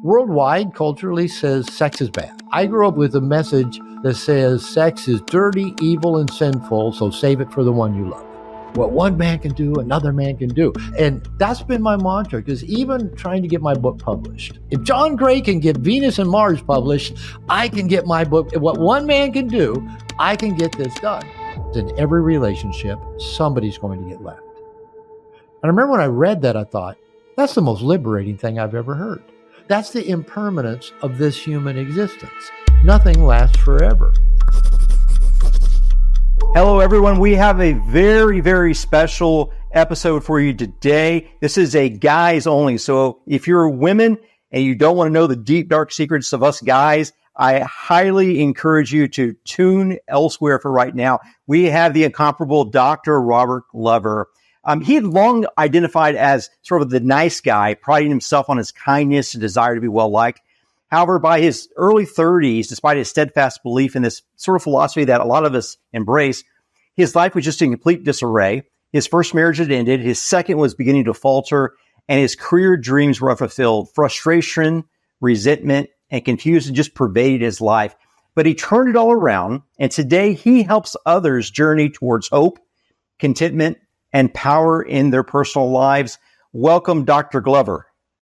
worldwide, culturally, says sex is bad. I grew up with a message that says sex is dirty, evil, and sinful, so save it for the one you love. What one man can do, another man can do. And that's been my mantra, because even trying to get my book published, if John Gray can get Venus and Mars published, I can get my book. What one man can do, I can get this done. In every relationship, somebody's going to get left. And I remember when I read that, I thought, that's the most liberating thing I've ever heard. That's the impermanence of this human existence. Nothing lasts forever. Hello, everyone. We have a very, very special episode for you today. This is a guys only. So if you're women and you don't want to know the deep, dark secrets of us guys, I highly encourage you to tune elsewhere for right now. We have the incomparable Dr. Robert Glover. He had long identified as sort of the nice guy, priding himself on his kindness and desire to be well-liked. However, by his early 30s, despite his steadfast belief in this sort of philosophy that a lot of us embrace, his life was just in complete disarray. His first marriage had ended. His second was beginning to falter, and his career dreams were unfulfilled. Frustration, resentment, and confusion just pervaded his life. But he turned it all around, and today he helps others journey towards hope, contentment, and power in their personal lives. Welcome, Dr. Glover.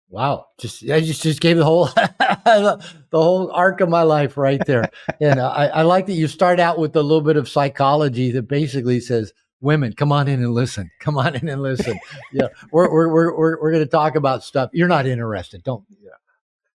Wow. I just gave the whole the whole arc of my life right there. And I like that you start out with a little bit of psychology that basically says, women, come on in and listen. Come on in and listen. Yeah. We're going to talk about stuff. You're not interested. Don't. Yeah.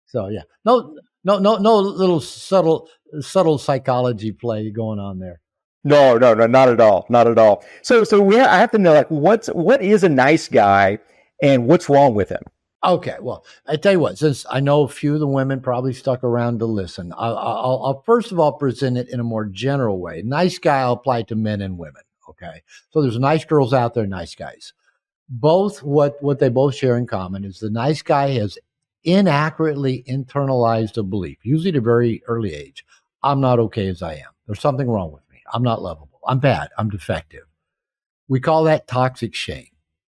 So yeah. No little subtle psychology play going on there. No, not at all. Not at all. So I have to know, like, what is a nice guy and what's wrong with him? Okay, well, I tell you what, since I know a few of the women probably stuck around to listen, I'll first of all present it in a more general way. Nice guy, I'll apply to men and women, okay? So there's nice girls out there, nice guys. Both, what they both share in common is the nice guy has inaccurately internalized a belief, usually at a very early age. I'm not okay as I am. There's something wrong with me. I'm not lovable. I'm bad. I'm defective. We call that toxic shame.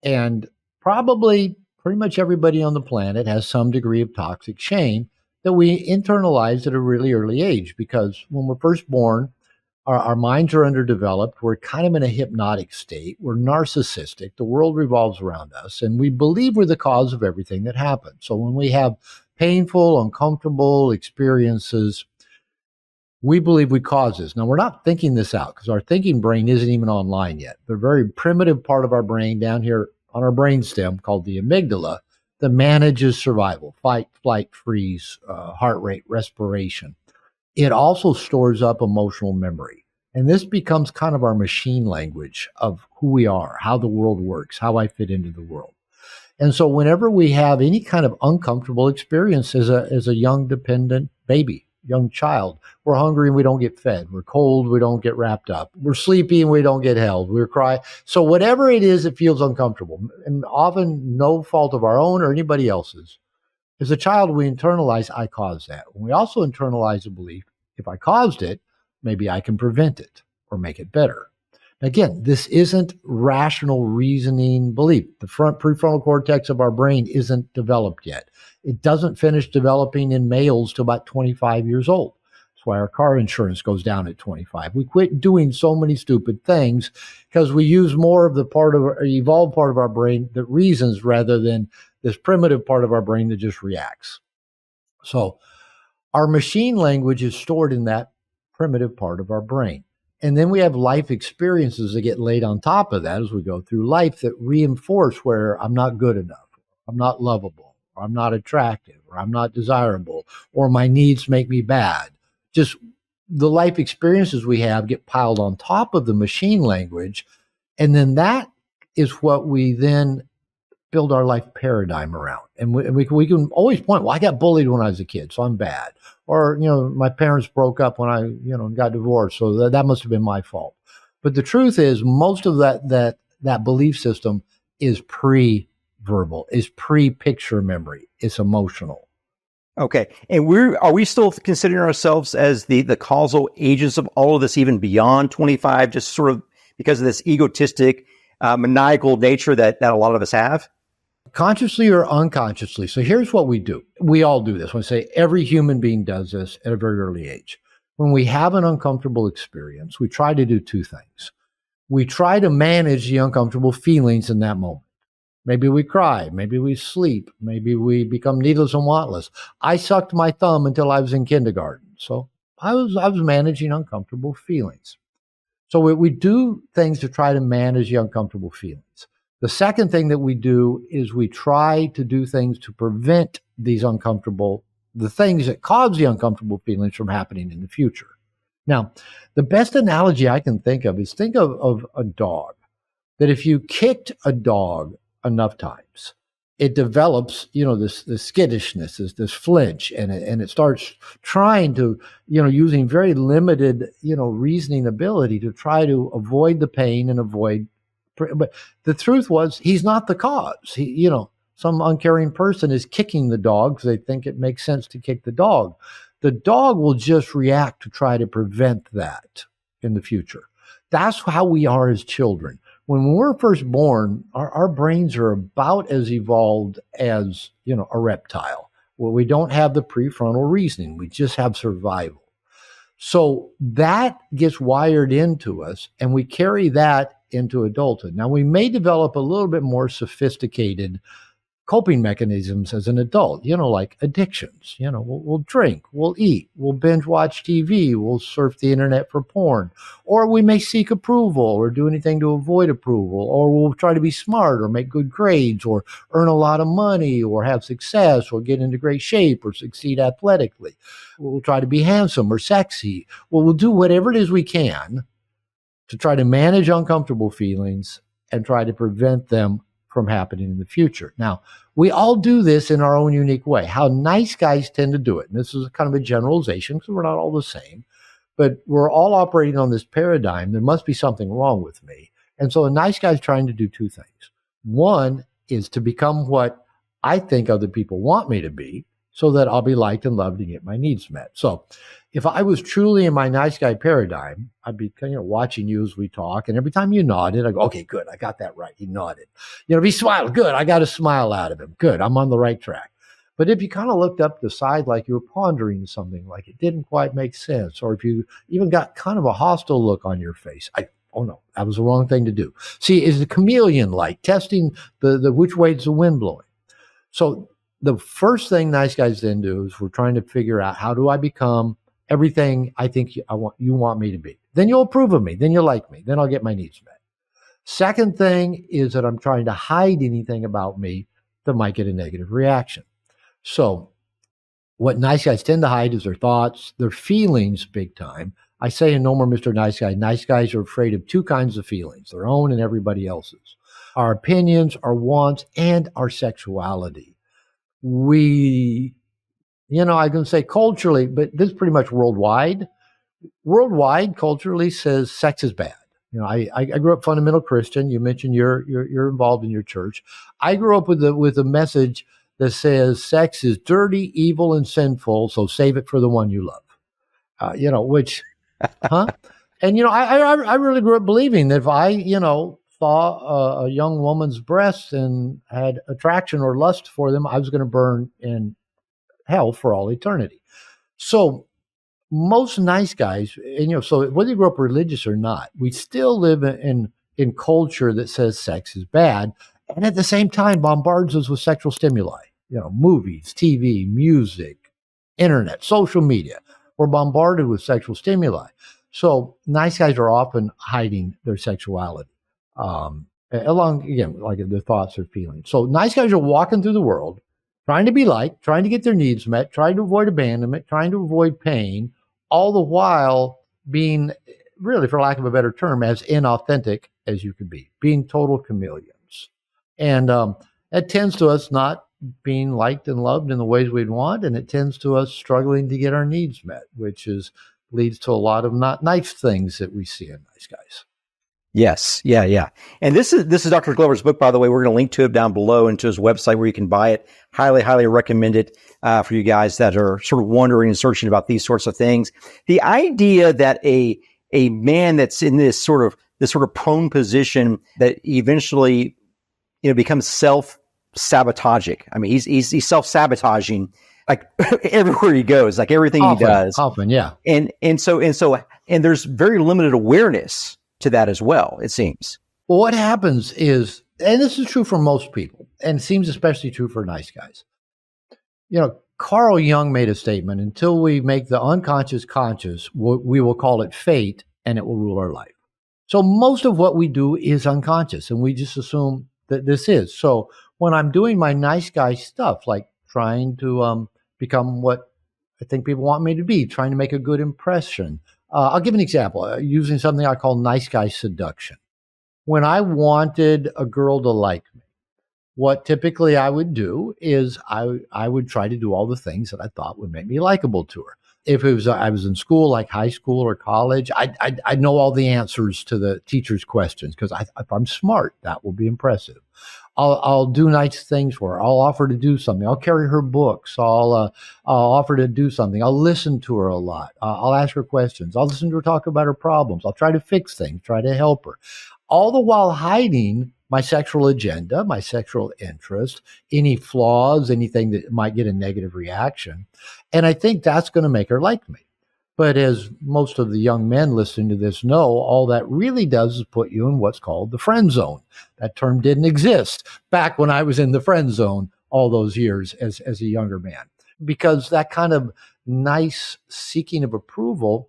And probably pretty much everybody on the planet has some degree of toxic shame that we internalize at a really early age, because when we're first born, our minds are underdeveloped. We're kind of in a hypnotic state. We're narcissistic. The world revolves around us, and we believe we're the cause of everything that happens. So when we have painful, uncomfortable experiences, we believe we cause this. Now, we're not thinking this out because our thinking brain isn't even online yet. The very primitive part of our brain down here on our brainstem called the amygdala that manages survival, fight, flight, freeze, heart rate, respiration. It also stores up emotional memory. And this becomes kind of our machine language of who we are, how the world works, how I fit into the world. And so whenever we have any kind of uncomfortable experience as a young dependent baby, young child, we're hungry and we don't get fed. We're cold, we don't get wrapped up. We're sleepy and we don't get held. We're crying. So whatever it is, it feels uncomfortable. And often no fault of our own or anybody else's. As a child, we internalize, I caused that. We also internalize a belief, if I caused it, maybe I can prevent it or make it better. Again, this isn't rational reasoning belief. The prefrontal cortex of our brain isn't developed yet. It doesn't finish developing in males till about 25 years old. That's why our car insurance goes down at 25. We quit doing so many stupid things because we use more of the evolved part of our brain that reasons rather than this primitive part of our brain that just reacts. So our machine language is stored in that primitive part of our brain. And then we have life experiences that get laid on top of that as we go through life that reinforce where I'm not good enough, I'm not lovable, or I'm not attractive, or I'm not desirable, or my needs make me bad. Just the life experiences we have get piled on top of the machine language. And then that is what we then build our life paradigm around. And we can always point, well, I got bullied when I was a kid, so I'm bad. Or, my parents broke up when I, got divorced, so that must have been my fault. But the truth is, most of that belief system is pre-verbal, is pre-picture memory. It's emotional. Okay. And are we still considering ourselves as the causal agents of all of this, even beyond 25, just sort of because of this egotistic, maniacal nature that a lot of us have? consciously or unconsciously. So here's what we do. We all do this. When I say every human being does this at a very early age. When we have an uncomfortable experience, we try to do two things. We try to manage the uncomfortable feelings in that moment. Maybe we cry, maybe we sleep, maybe we become needless and wantless. I sucked my thumb until I was in kindergarten. So I was managing uncomfortable feelings. So we do things to try to manage the uncomfortable feelings. The second thing that we do is we try to do things to prevent the things that cause the uncomfortable feelings from happening in the future. Now, the best analogy I can think of is think of a dog. That if you kicked a dog enough times, it develops, this skittishness, this flinch, and it starts trying to, using very limited, reasoning ability to try to avoid the pain and avoid. But the truth was, he's not the cause. Some uncaring person is kicking the dog because they think it makes sense to kick the dog. The dog will just react to try to prevent that in the future. That's how we are as children. When we're first born, our brains are about as evolved as, a reptile, where we don't have the prefrontal reasoning. We just have survival. So that gets wired into us, and we carry that into adulthood. Now, we may develop a little bit more sophisticated coping mechanisms as an adult, like addictions. We'll drink, we'll eat, we'll binge watch TV, we'll surf the internet for porn, or we may seek approval or do anything to avoid approval, or we'll try to be smart or make good grades or earn a lot of money or have success or get into great shape or succeed athletically. We'll try to be handsome or sexy. Well, we'll do whatever it is we can to try to manage uncomfortable feelings and try to prevent them from happening in the future. Now, we all do this in our own unique way. How nice guys tend to do it, and this is kind of a generalization because we're not all the same, but we're all operating on this paradigm. There must be something wrong with me. And so a nice guy's trying to do two things. One is to become what I think other people want me to be so that I'll be liked and loved and get my needs met. So if I was truly in my nice guy paradigm, I'd be watching you as we talk. And every time you nodded, I go, okay, good. I got that right. He nodded. If he smiled, good. I got a smile out of him. Good. I'm on the right track. But if you kind of looked up the side like you were pondering something, like it didn't quite make sense, or if you even got kind of a hostile look on your face, oh no, that was the wrong thing to do. See, is the chameleon like testing the which way is the wind blowing? So the first thing nice guys then do is we're trying to figure out, how do I become everything I think you want me to be? Then you'll approve of me. Then you'll like me. Then I'll get my needs met. Second thing is that I'm trying to hide anything about me that might get a negative reaction. So what nice guys tend to hide is their thoughts, their feelings, big time. I say in No More Mr. Nice Guy, nice guys are afraid of two kinds of feelings, their own and everybody else's. Our opinions, our wants, and our sexuality. We, I can say culturally, but this is pretty much worldwide. Worldwide, culturally says sex is bad. I grew up fundamental Christian. You mentioned you're involved in your church. I grew up with a message that says sex is dirty, evil, and sinful. So save it for the one you love. Which, huh? And I really grew up believing that if I saw a young woman's breasts and had attraction or lust for them, I was going to burn in hell for all eternity. So most nice guys, and so whether you grew up religious or not, we still live in culture that says sex is bad, and at the same time bombards us with sexual stimuli. Movies, TV, music, internet, social media. We're bombarded with sexual stimuli. So nice guys are often hiding their sexuality, along, again, like their thoughts or feelings. So nice guys are walking through the world, trying to be liked, trying to get their needs met, trying to avoid abandonment, trying to avoid pain, all the while being, really, for lack of a better term, as inauthentic as you could be, being total chameleons. And that tends to us not being liked and loved in the ways we'd want, and it tends to us struggling to get our needs met, which leads to a lot of not nice things that we see in nice guys. Yes. Yeah. And this is Dr. Glover's book, by the way. We're going to link to it down below and to his website where you can buy it. Highly, highly recommend it for you guys that are sort of wondering and searching about these sorts of things. The idea that a man that's in this sort of prone position that eventually, becomes sabotagic. I mean, he's self-sabotaging like everywhere he goes, like everything he does. Often, yeah. And so there's very limited awareness to that as well, it seems. Well, what happens is, and this is true for most people, and it seems especially true for nice guys. Carl Jung made a statement: until we make the unconscious conscious, we will call it fate, and it will rule our life. So most of what we do is unconscious, and we just assume that this is. So when I'm doing my nice guy stuff, like trying to become what I think people want me to be, trying to make a good impression. I'll give an example, using something I call nice guy seduction. When I wanted a girl to like me, what typically I would do is I would try to do all the things that I thought would make me likable to her. If it was I was in school, like high school or college, I know all the answers to the teacher's questions because if I'm smart, that will be impressive. I'll do nice things for her. I'll offer to do something. I'll carry her books. I'll offer to do something. I'll listen to her a lot. I'll ask her questions. I'll listen to her talk about her problems. I'll try to fix things, try to help her. All the while hiding my sexual agenda, my sexual interest, any flaws, anything that might get a negative reaction. And I think that's going to make her like me. But as most of the young men listening to this know, all that really does is put you in what's called the friend zone. That term didn't exist back when I was in the friend zone all those years as a younger man, because that kind of nice seeking of approval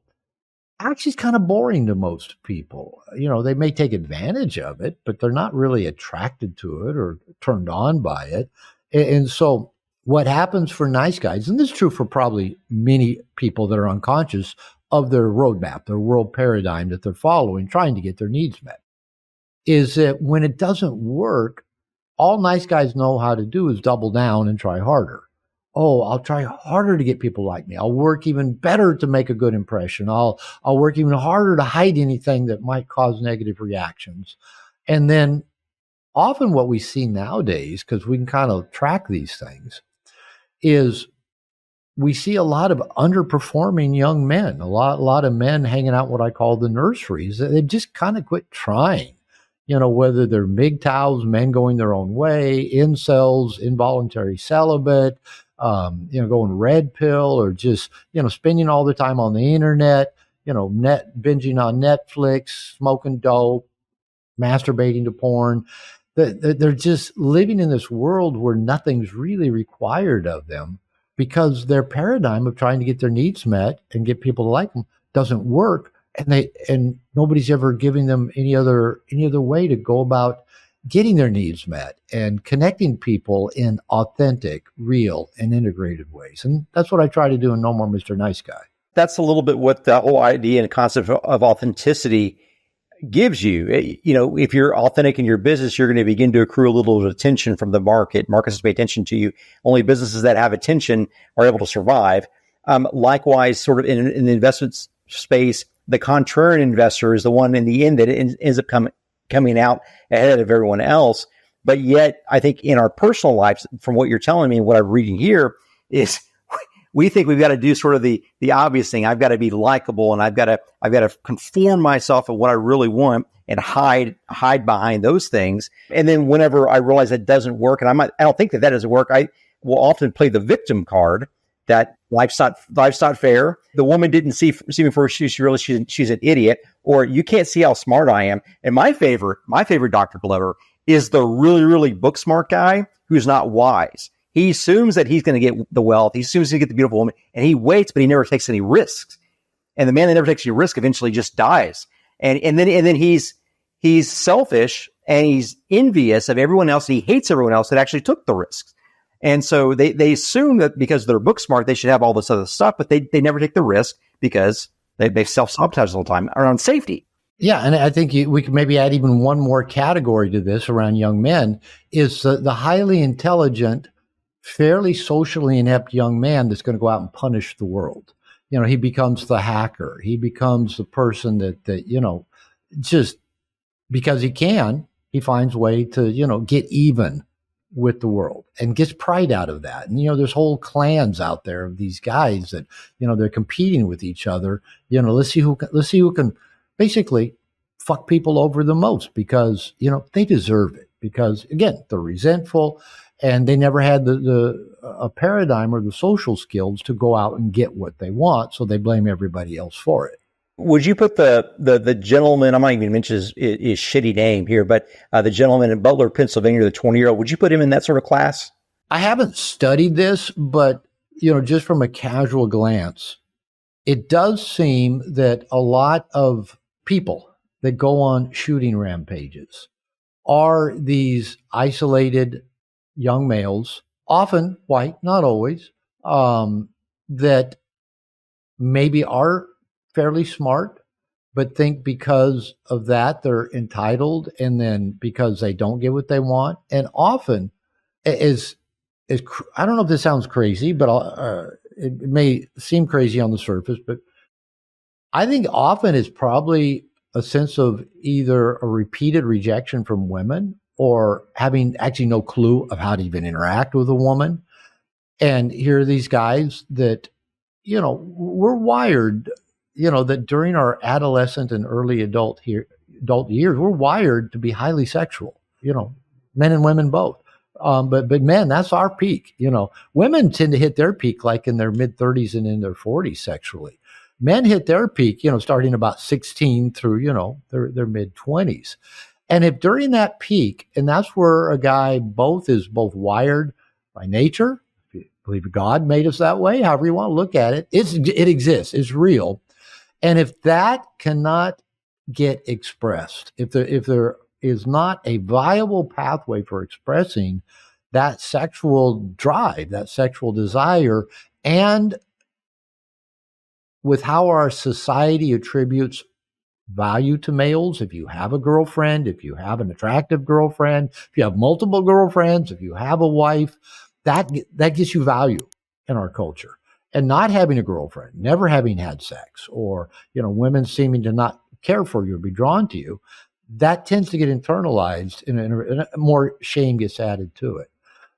actually is kind of boring to most people. They may take advantage of it, but they're not really attracted to it or turned on by it. And so what happens for nice guys, and this is true for probably many people that are unconscious of their roadmap, their world paradigm that they're following, trying to get their needs met, is that when it doesn't work, all nice guys know how to do is double down and try harder. Oh, I'll try harder to get people like me. I'll work even better to make a good impression. I'll work even harder to hide anything that might cause negative reactions. And then often what we see nowadays, because we can kind of track these things, is we see a lot of underperforming young men, a lot of men hanging out what I call the nurseries. They've just kind of quit trying, whether they're MGTOWs, men going their own way, incels, involuntary celibate, going red pill, or just, spending all the time on the internet, binging on Netflix, smoking dope, masturbating to porn. They're just living in this world where nothing's really required of them because their paradigm of trying to get their needs met and get people to like them doesn't work. And nobody's ever giving them any other way to go about getting their needs met and connecting people in authentic, real, and integrated ways. And that's what I try to do in No More Mr. Nice Guy. That's a little bit what the whole idea and concept of authenticity gives you. If you're authentic in your business, you're going to begin to accrue a little attention from the market. Markets pay attention to you. Only businesses that have attention are able to survive. Likewise, sort of in the investment space, the contrarian investor is the one in the end that ends up coming out ahead of everyone else. But yet, I think in our personal lives, from what you're telling me and what I'm reading here, is we think we've got to do sort of the obvious thing. I've got to be likable, and I've got to conform myself to what I really want and hide behind those things. And then whenever I realize that doesn't work, and I don't think that doesn't work, I will often play the victim card. That life's not fair. The woman didn't see me first. She realized she's an idiot, or you can't see how smart I am. And my favorite Dr. Glover is the really, really book smart guy who's not wise. He assumes that he's going to get the wealth. He assumes he's going to get the beautiful woman, and he waits, but he never takes any risks. And the man that never takes any risk eventually just dies. And then he's selfish and he's envious of everyone else. And he hates everyone else that actually took the risks. And so they assume that because they're book smart, they should have all this other stuff, but they never take the risk because they self-sabotage all the time around safety. Yeah, and I think we could maybe add even one more category to this around young men, is the highly intelligent, fairly socially inept young man that's going to go out and punish the world. He becomes the hacker. He becomes the person that just because he finds a way to, get even with the world and gets pride out of that. And, there's whole clans out there of these guys that, they're competing with each other. Let's see who can basically fuck people over the most because, they deserve it because, again, they're resentful and they never had the a paradigm or the social skills to go out and get what they want, so they blame everybody else for it. Would you put the gentleman, I'm not even mention his shitty name here, but the gentleman in Butler, Pennsylvania, the 20-year-old, would you put him in that sort of class? I haven't studied this, but just from a casual glance, it does seem that a lot of people that go on shooting rampages are these isolated young males, often white, not always, that maybe are fairly smart, but think because of that they're entitled, and then because they don't get what they want, and often is I don't know if this sounds crazy, but it may seem crazy on the surface, but I think often it's probably a sense of either a repeated rejection from women or having actually no clue of how to even interact with a woman. And here are these guys that, we're wired, that during our adolescent and early adult years, we're wired to be highly sexual, men and women both. But men, that's our peak. Women tend to hit their peak like in their mid 30s and in their 40s sexually. Men hit their peak, starting about 16 through, their mid 20s. And if during that peak, and that's where a guy is both wired by nature, if you believe God made us that way, however you want to look at it, it exists, it's real. And if that cannot get expressed, if there is not a viable pathway for expressing that sexual drive, that sexual desire, and with how our society attributes value to males, if you have a girlfriend, if you have an attractive girlfriend, if you have multiple girlfriends, if you have a wife, that gives you value in our culture. And not having a girlfriend, never having had sex, or women seeming to not care for you or be drawn to you, that tends to get internalized, and more shame gets added to it.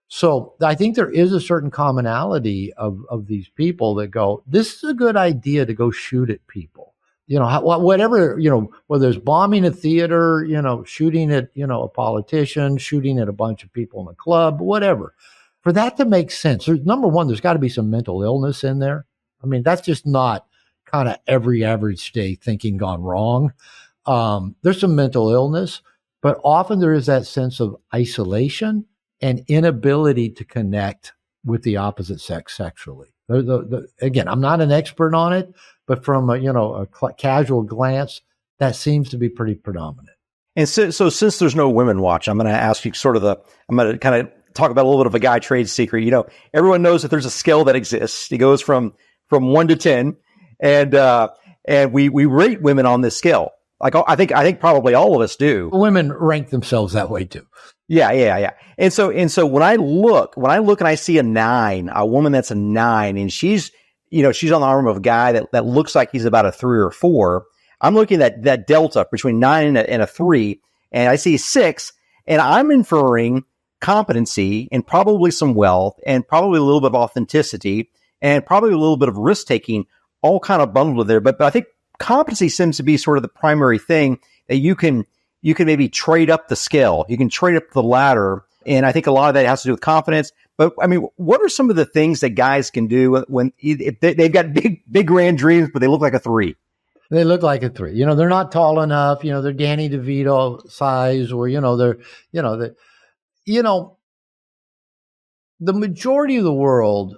So I think there is a certain commonality of these people that go, this is a good idea to go shoot at people. Whatever, whether it's bombing a theater, shooting at, a politician, shooting at a bunch of people in a club, whatever. For that to make sense, number one, there's got to be some mental illness in there. I mean, that's just not kind of every average day thinking gone wrong. There's some mental illness, but often there is that sense of isolation and inability to connect with the opposite sex sexually. Again, I'm not an expert on it, but from a casual glance, that seems to be pretty predominant. And so since there's no women watch, I'm going to ask you I'm going to kind of talk about a little bit of a guy trade secret. Everyone knows that there's a scale that exists. It goes from 1 to 10, and we rate women on this scale. Like I think probably all of us do. Women rank themselves that way too. Yeah. And so when I look and I see a 9, a woman that's a 9, and she's on the arm of a guy that looks like he's about a 3 or 4. I'm looking at that delta between 9 and a 3, and I see 6, and I'm inferring competency and probably some wealth and probably a little bit of authenticity and probably a little bit of risk taking, all kind of bundled in there. But I think competency seems to be sort of the primary thing that you can maybe trade up the scale. You can trade up the ladder. And I think a lot of that has to do with confidence. But I mean, what are some of the things that guys can do if they've got big grand dreams, but they look like a 3? They look like a 3. They're not tall enough. They're Danny DeVito size, or the majority of the world,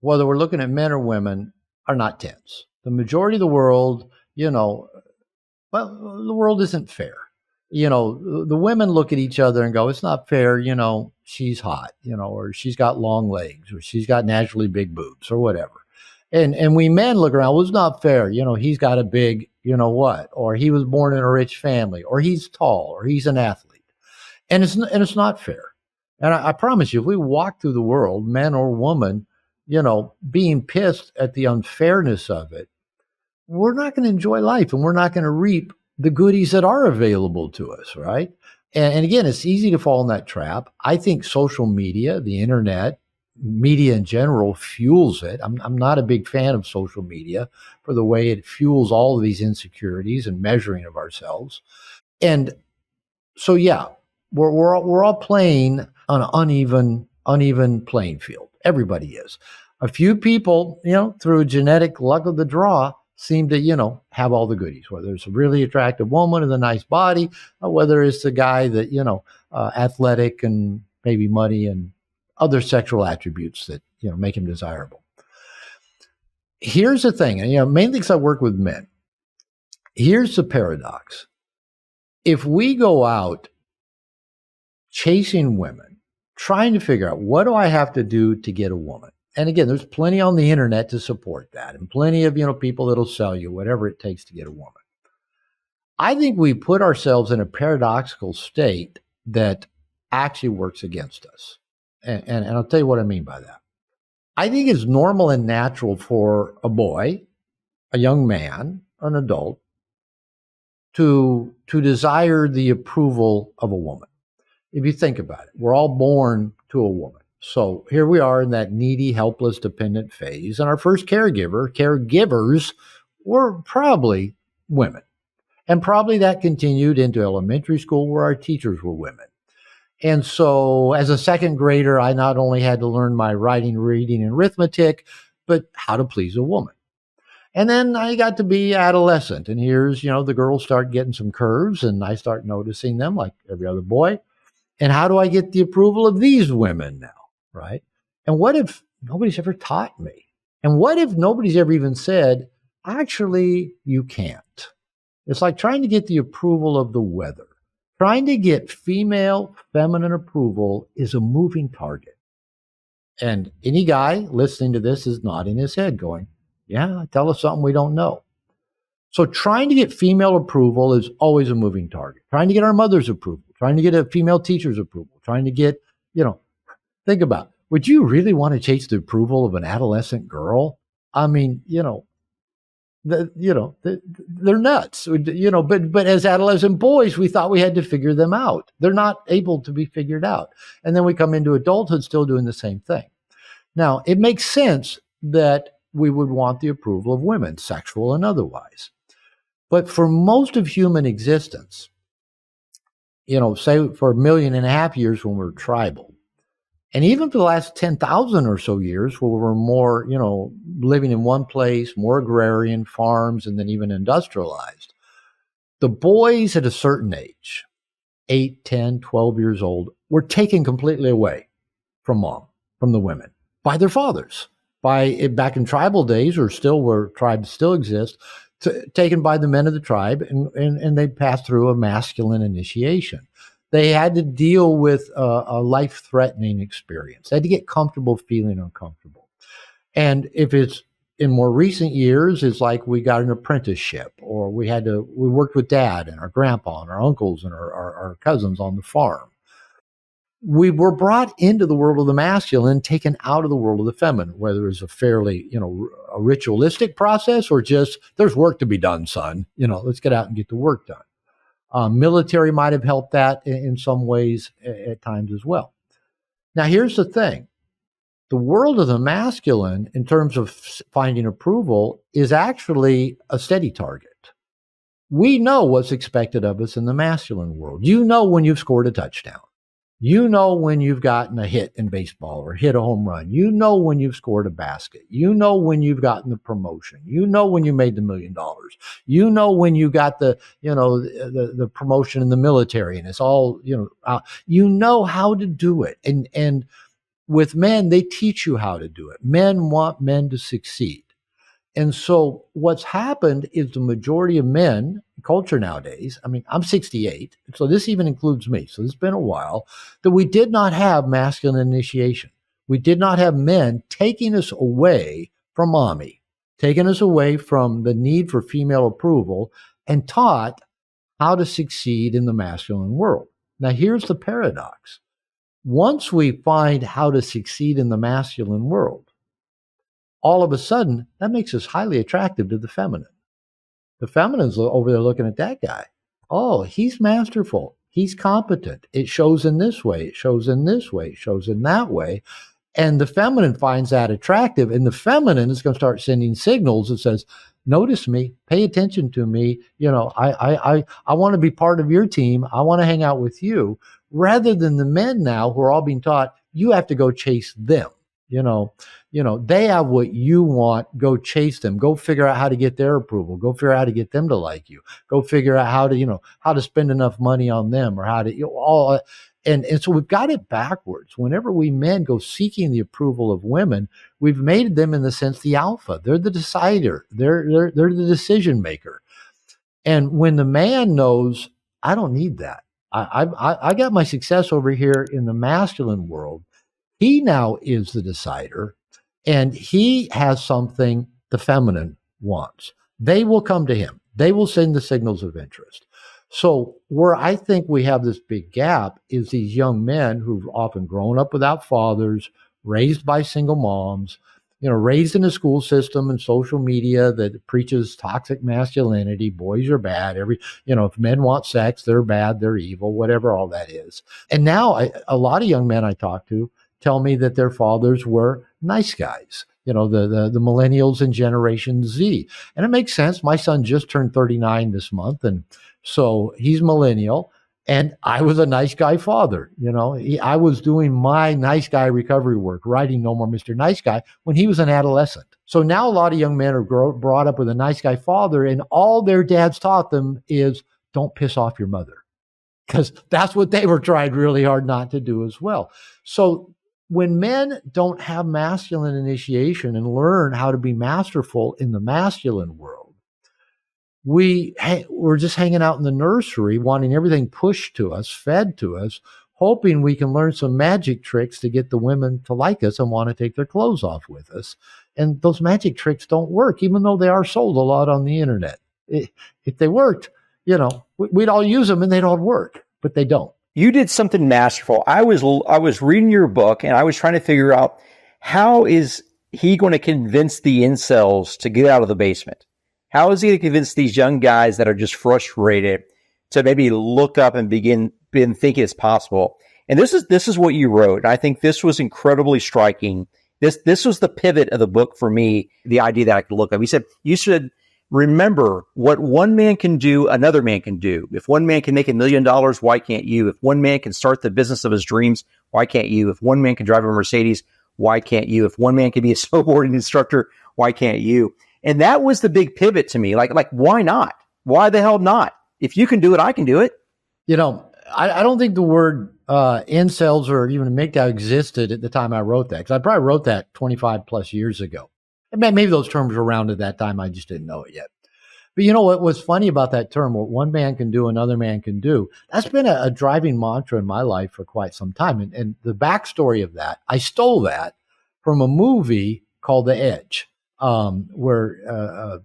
whether we're looking at men or women, are not 10s. The majority of the world, the world isn't fair. The women look at each other and go, it's not fair. She's hot, or she's got long legs, or she's got naturally big boobs, or whatever. And we men look around, well, it's not fair. He's got a big, or he was born in a rich family, or he's tall, or he's an athlete. And it's not fair. And I promise you, if we walk through the world, man or woman, being pissed at the unfairness of it, we're not going to enjoy life, and we're not going to reap the goodies that are available to us, right? And again, it's easy to fall in that trap. I think social media, the internet, media in general fuels it. I'm not a big fan of social media for the way it fuels all of these insecurities and measuring of ourselves. And so, yeah, we're all playing on an uneven playing field. Everybody is. A few people, through a genetic luck of the draw, seem to, have all the goodies, whether it's a really attractive woman with a nice body, or whether it's a guy that, athletic and maybe muddy and other sexual attributes that, make him desirable. Here's the thing, and, mainly because I work with men. Here's the paradox. If we go out chasing women, trying to figure out what do I have to do to get a woman? And again, there's plenty on the internet to support that, and plenty of, people that'll sell you whatever it takes to get a woman. I think we put ourselves in a paradoxical state that actually works against us. And I'll tell you what I mean by that. I think it's normal and natural for a boy, a young man, an adult, to desire the approval of a woman. If you think about it, we're all born to a woman. So here we are in that needy, helpless, dependent phase. And our first caregivers were probably women. And probably that continued into elementary school where our teachers were women. And so as a second grader, I not only had to learn my writing, reading, and arithmetic, but how to please a woman. And then I got to be adolescent. And here's, the girls start getting some curves and I start noticing them like every other boy. And how do I get the approval of these women now, right? And what if nobody's ever taught me? And what if nobody's ever even said, actually, you can't? It's like trying to get the approval of the weather. Trying to get female, feminine approval is a moving target. And any guy listening to this is nodding his head going, yeah, tell us something we don't know. So trying to get female approval is always a moving target. Trying to get our mother's approval, trying to get a female teacher's approval, trying to get, think about, would you really want to chase the approval of an adolescent girl? I mean, they're nuts, but as adolescent boys, we thought we had to figure them out. They're not able to be figured out. And then we come into adulthood still doing the same thing. Now, it makes sense that we would want the approval of women, sexual and otherwise. But for most of human existence, say for 1.5 million years when we're tribal, and even for the last 10,000 or so years where we're more, living in one place, more agrarian farms, and then even industrialized, the boys at a certain age, 8, 10, 12 years old, were taken completely away from mom, from the women, by their fathers. Back in tribal days, or still where tribes still exist, taken by the men of the tribe, and they passed through a masculine initiation. They had to deal with a life-threatening experience. They had to get comfortable feeling uncomfortable. And if it's in more recent years, it's like we got an apprenticeship, or we worked with dad and our grandpa and our uncles and our cousins on the farm. We were brought into the world of the masculine, taken out of the world of the feminine, whether it's a fairly, a ritualistic process or just there's work to be done, son. Let's get out and get the work done. Military might have helped that in some ways at times as well. Now, here's the thing. The world of the masculine, in terms of finding approval, is actually a steady target. We know what's expected of us in the masculine world. You know when you've scored a touchdown. You know when you've gotten a hit in baseball or hit a home run. You know when you've scored a basket. You know when you've gotten the promotion. You know when you made the $1 million. You know when you got the promotion in the military, and it's all, you know how to do it. And with men, they teach you how to do it. Men want men to succeed. And so what's happened is the majority of men, culture nowadays, I'm 68, so this even includes me, so it's been a while, that we did not have masculine initiation. We did not have men taking us away from mommy, taking us away from the need for female approval, and taught how to succeed in the masculine world. Now, here's the paradox. Once we find how to succeed in the masculine world, all of a sudden, that makes us highly attractive to the feminine. The feminine's over there looking at that guy. Oh, he's masterful. He's competent. It shows in this way. It shows in this way. It shows in that way. And the feminine finds that attractive. And the feminine is going to start sending signals that says, notice me, pay attention to me. I want to be part of your team. I want to hang out with you. rather than the men now who are all being taught, you have to go chase them. You know, they have what you want. Go chase them. Go figure out how to get their approval. Go figure out how to get them to like you. Go figure out how to, how to spend enough money on them, or how to, all. And so we've got it backwards. Whenever we men go seeking the approval of women, we've made them, in the sense, the alpha. They're the decider. They're the decision maker. And when the man knows, I don't need that. I got my success over here in the masculine world. He now is the decider, and he has something the feminine wants. They will come to him. They will send the signals of interest. So where I think we have this big gap is these young men who've often grown up without fathers, raised by single moms, raised in a school system and social media that preaches toxic masculinity. Boys are bad. If men want sex, they're bad, they're evil, whatever all that is. And now a lot of young men I talk to tell me that their fathers were nice guys, the millennials and Generation Z. And it makes sense. My son just turned 39 this month, and so he's millennial. And I was a nice guy father. I was doing my nice guy recovery work, writing No More Mr. Nice Guy, when he was an adolescent. So now a lot of young men are brought up with a nice guy father, and all their dads taught them is, don't piss off your mother, because that's what they were trying really hard not to do as well. So when men don't have masculine initiation and learn how to be masterful in the masculine world, we're just hanging out in the nursery, wanting everything pushed to us, fed to us, hoping we can learn some magic tricks to get the women to like us and want to take their clothes off with us. And those magic tricks don't work, even though they are sold a lot on the internet. If they worked, we'd all use them and they'd all work, but they don't. You did something masterful. I was reading your book, and I was trying to figure out, how is he going to convince the incels to get out of the basement? How is he going to convince these young guys that are just frustrated to maybe look up and begin thinking it's possible? And this is what you wrote. I think this was incredibly striking. This was the pivot of the book for me, the idea that I could look up. He said, you should remember what one man can do, another man can do. If one man can make $1 million, why can't you? If one man can start the business of his dreams, why can't you? If one man can drive a Mercedes, why can't you? If one man can be a snowboarding instructor, why can't you? And that was the big pivot to me. Like, why not? Why the hell not? If you can do it, I can do it. I don't think the word incels or even MGTOW existed at the time I wrote that, because I probably wrote that 25 plus years ago. And maybe those terms were around at that time. I just didn't know it yet. But what was funny about that term, what one man can do, another man can do, that's been a driving mantra in my life for quite some time. And the backstory of that, I stole that from a movie called The Edge, where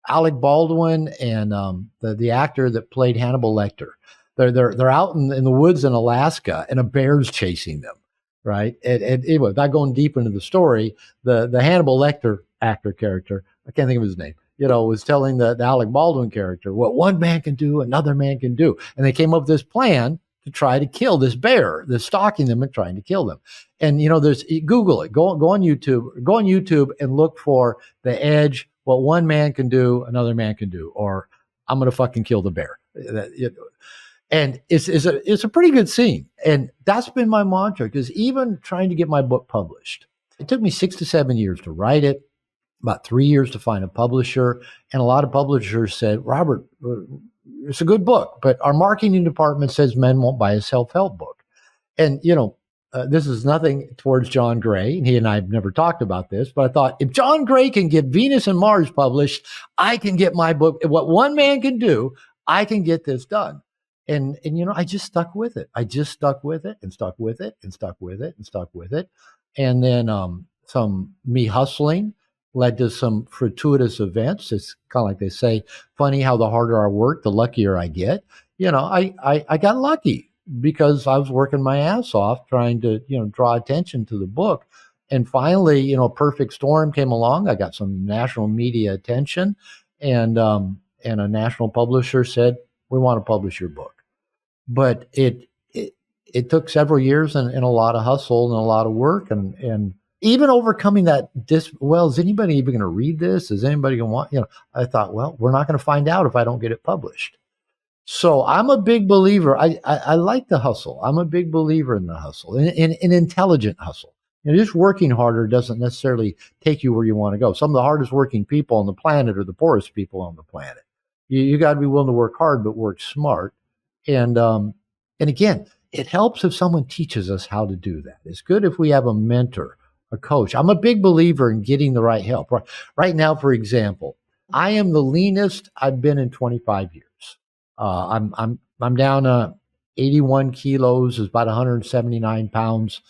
Alec Baldwin and the actor that played Hannibal Lecter, they're out in the woods in Alaska, and a bear's chasing them, right? And anyway, without going deep into the story, the Hannibal Lecter actor character, I can't think of his name, was telling the Alec Baldwin character what one man can do, another man can do, and they came up with this plan to try to kill this bear that's stalking them and trying to kill them. And there's, Google it, go on YouTube and look for The Edge, what one man can do, another man can do, or I'm going to fucking kill the bear. And it's a pretty good scene. And that's been my mantra, because even trying to get my book published, it took me 6 to 7 years to write it, about 3 years to find a publisher. And a lot of publishers said, Robert, it's a good book, but our marketing department says men won't buy a self-help book. And, this is nothing towards John Gray, and he and I have never talked about this, but I thought, if John Gray can get Venus and Mars published, I can get my book. What one man can do, I can get this done. And I just stuck with it. I just stuck with it and stuck with it and stuck with it and stuck with it. And then some me hustling led to some fortuitous events. It's kind of like they say, funny how the harder I work, the luckier I get. I got lucky, because I was working my ass off trying to, draw attention to the book. And finally, a perfect storm came along. I got some national media attention, and a national publisher said, we want to publish your book. But it took several years and a lot of hustle and a lot of work, and even overcoming that, is anybody even going to read this? Is anybody going to want, I thought, well, we're not going to find out if I don't get it published. So I'm a big believer. I like the hustle. I'm a big believer in the hustle, in intelligent hustle. Just working harder doesn't necessarily take you where you want to go. Some of the hardest working people on the planet are the poorest people on the planet. You got to be willing to work hard, but work smart. And again, it helps if someone teaches us how to do that. It's good if we have a mentor, a coach. I'm a big believer in getting the right help. Right now, for example, I am the leanest I've been in 25 years. I'm down 81 kilos, is about 179 pounds.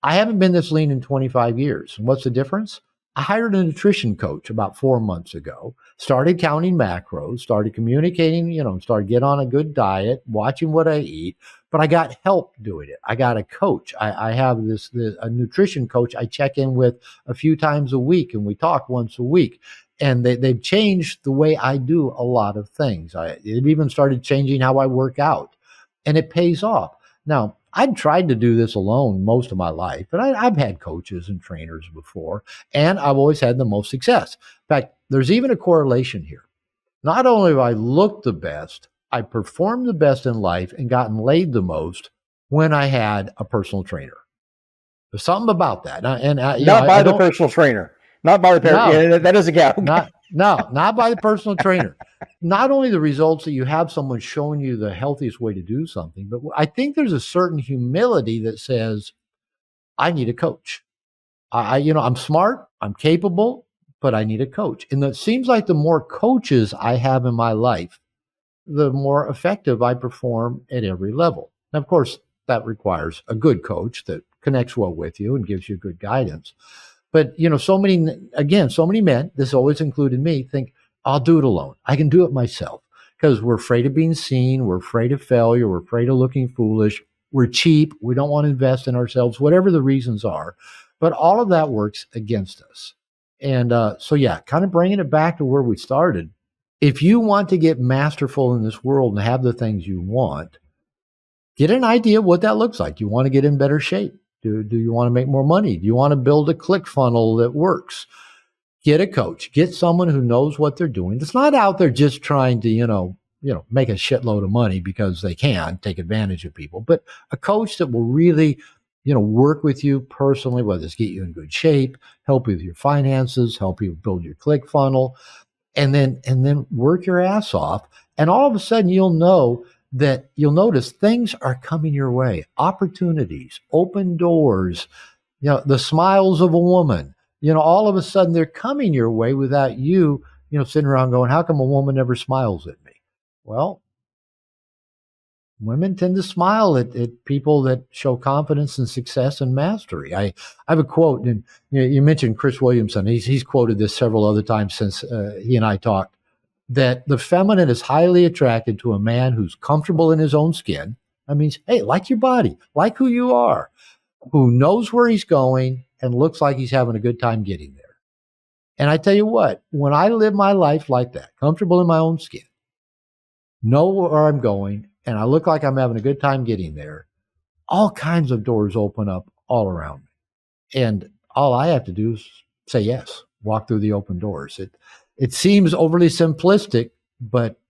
I haven't been this lean in 25 years. And what's the difference? I hired a nutrition coach about 4 months ago, started counting macros, started communicating, started getting on a good diet, watching what I eat, but I got help doing it. I got a coach. I have a nutrition coach I check in with a few times a week, and we talk once a week. And they've changed the way I do a lot of things. They've even started changing how I work out, and it pays off. Now, I've tried to do this alone most of my life, but I've had coaches and trainers before, and I've always had the most success. In fact, there's even a correlation here. Not only have I looked the best, I performed the best in life and gotten laid the most when I had a personal trainer. There's something about that. Not by the personal trainer. Not by the parent. No, that doesn't count. Not by the personal trainer. Not only the results that you have someone showing you the healthiest way to do something, but I think there's a certain humility that says, I need a coach. I'm smart, I'm capable, but I need a coach. And it seems like the more coaches I have in my life, the more effective I perform at every level. Now, of course, that requires a good coach that connects well with you and gives you good guidance. But, so many men, this always included me, think, I'll do it alone. I can do it myself, because we're afraid of being seen. We're afraid of failure. We're afraid of looking foolish. We're cheap. We don't want to invest in ourselves, whatever the reasons are. But all of that works against us. And kind of bringing it back to where we started. If you want to get masterful in this world and have the things you want, get an idea of what that looks like. You want to get in better shape. Do you want to make more money? Do you want to build a click funnel that works? Get a coach. Get someone who knows what they're doing. That's not out there just trying to, make a shitload of money because they can take advantage of people, but a coach that will really, work with you personally, whether it's get you in good shape, help you with your finances, help you build your click funnel, and then work your ass off. And all of a sudden you'll notice things are coming your way, opportunities, open doors, the smiles of a woman, all of a sudden they're coming your way without you, sitting around going, how come a woman never smiles at me? Well, women tend to smile at people that show confidence and success and mastery. I have a quote, and you mentioned Chris Williamson. He's quoted this several other times since he and I talked, that the feminine is highly attracted to a man who's comfortable in his own skin. That means, hey, like your body, like who you are, who knows where he's going and looks like he's having a good time getting there. And I tell you what, when I live my life like that, comfortable in my own skin, know where I'm going, and I look like I'm having a good time getting there, all kinds of doors open up all around me. And all I have to do is say yes, walk through the open doors. It seems overly simplistic, but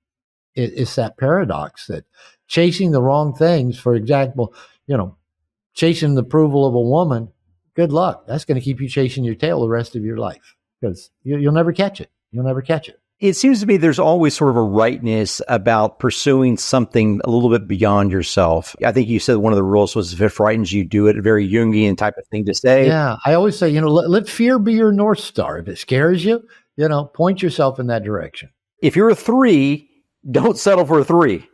it's that paradox that chasing the wrong things, for example, chasing the approval of a woman, good luck. That's going to keep you chasing your tail the rest of your life, because you'll never catch it. You'll never catch it. It seems to me there's always sort of a rightness about pursuing something a little bit beyond yourself. I think you said one of the rules was if it frightens you, do it. A very Jungian type of thing to say. Yeah. I always say, let fear be your North Star. If it scares you, point yourself in that direction. If you're a 3, don't settle for a 3.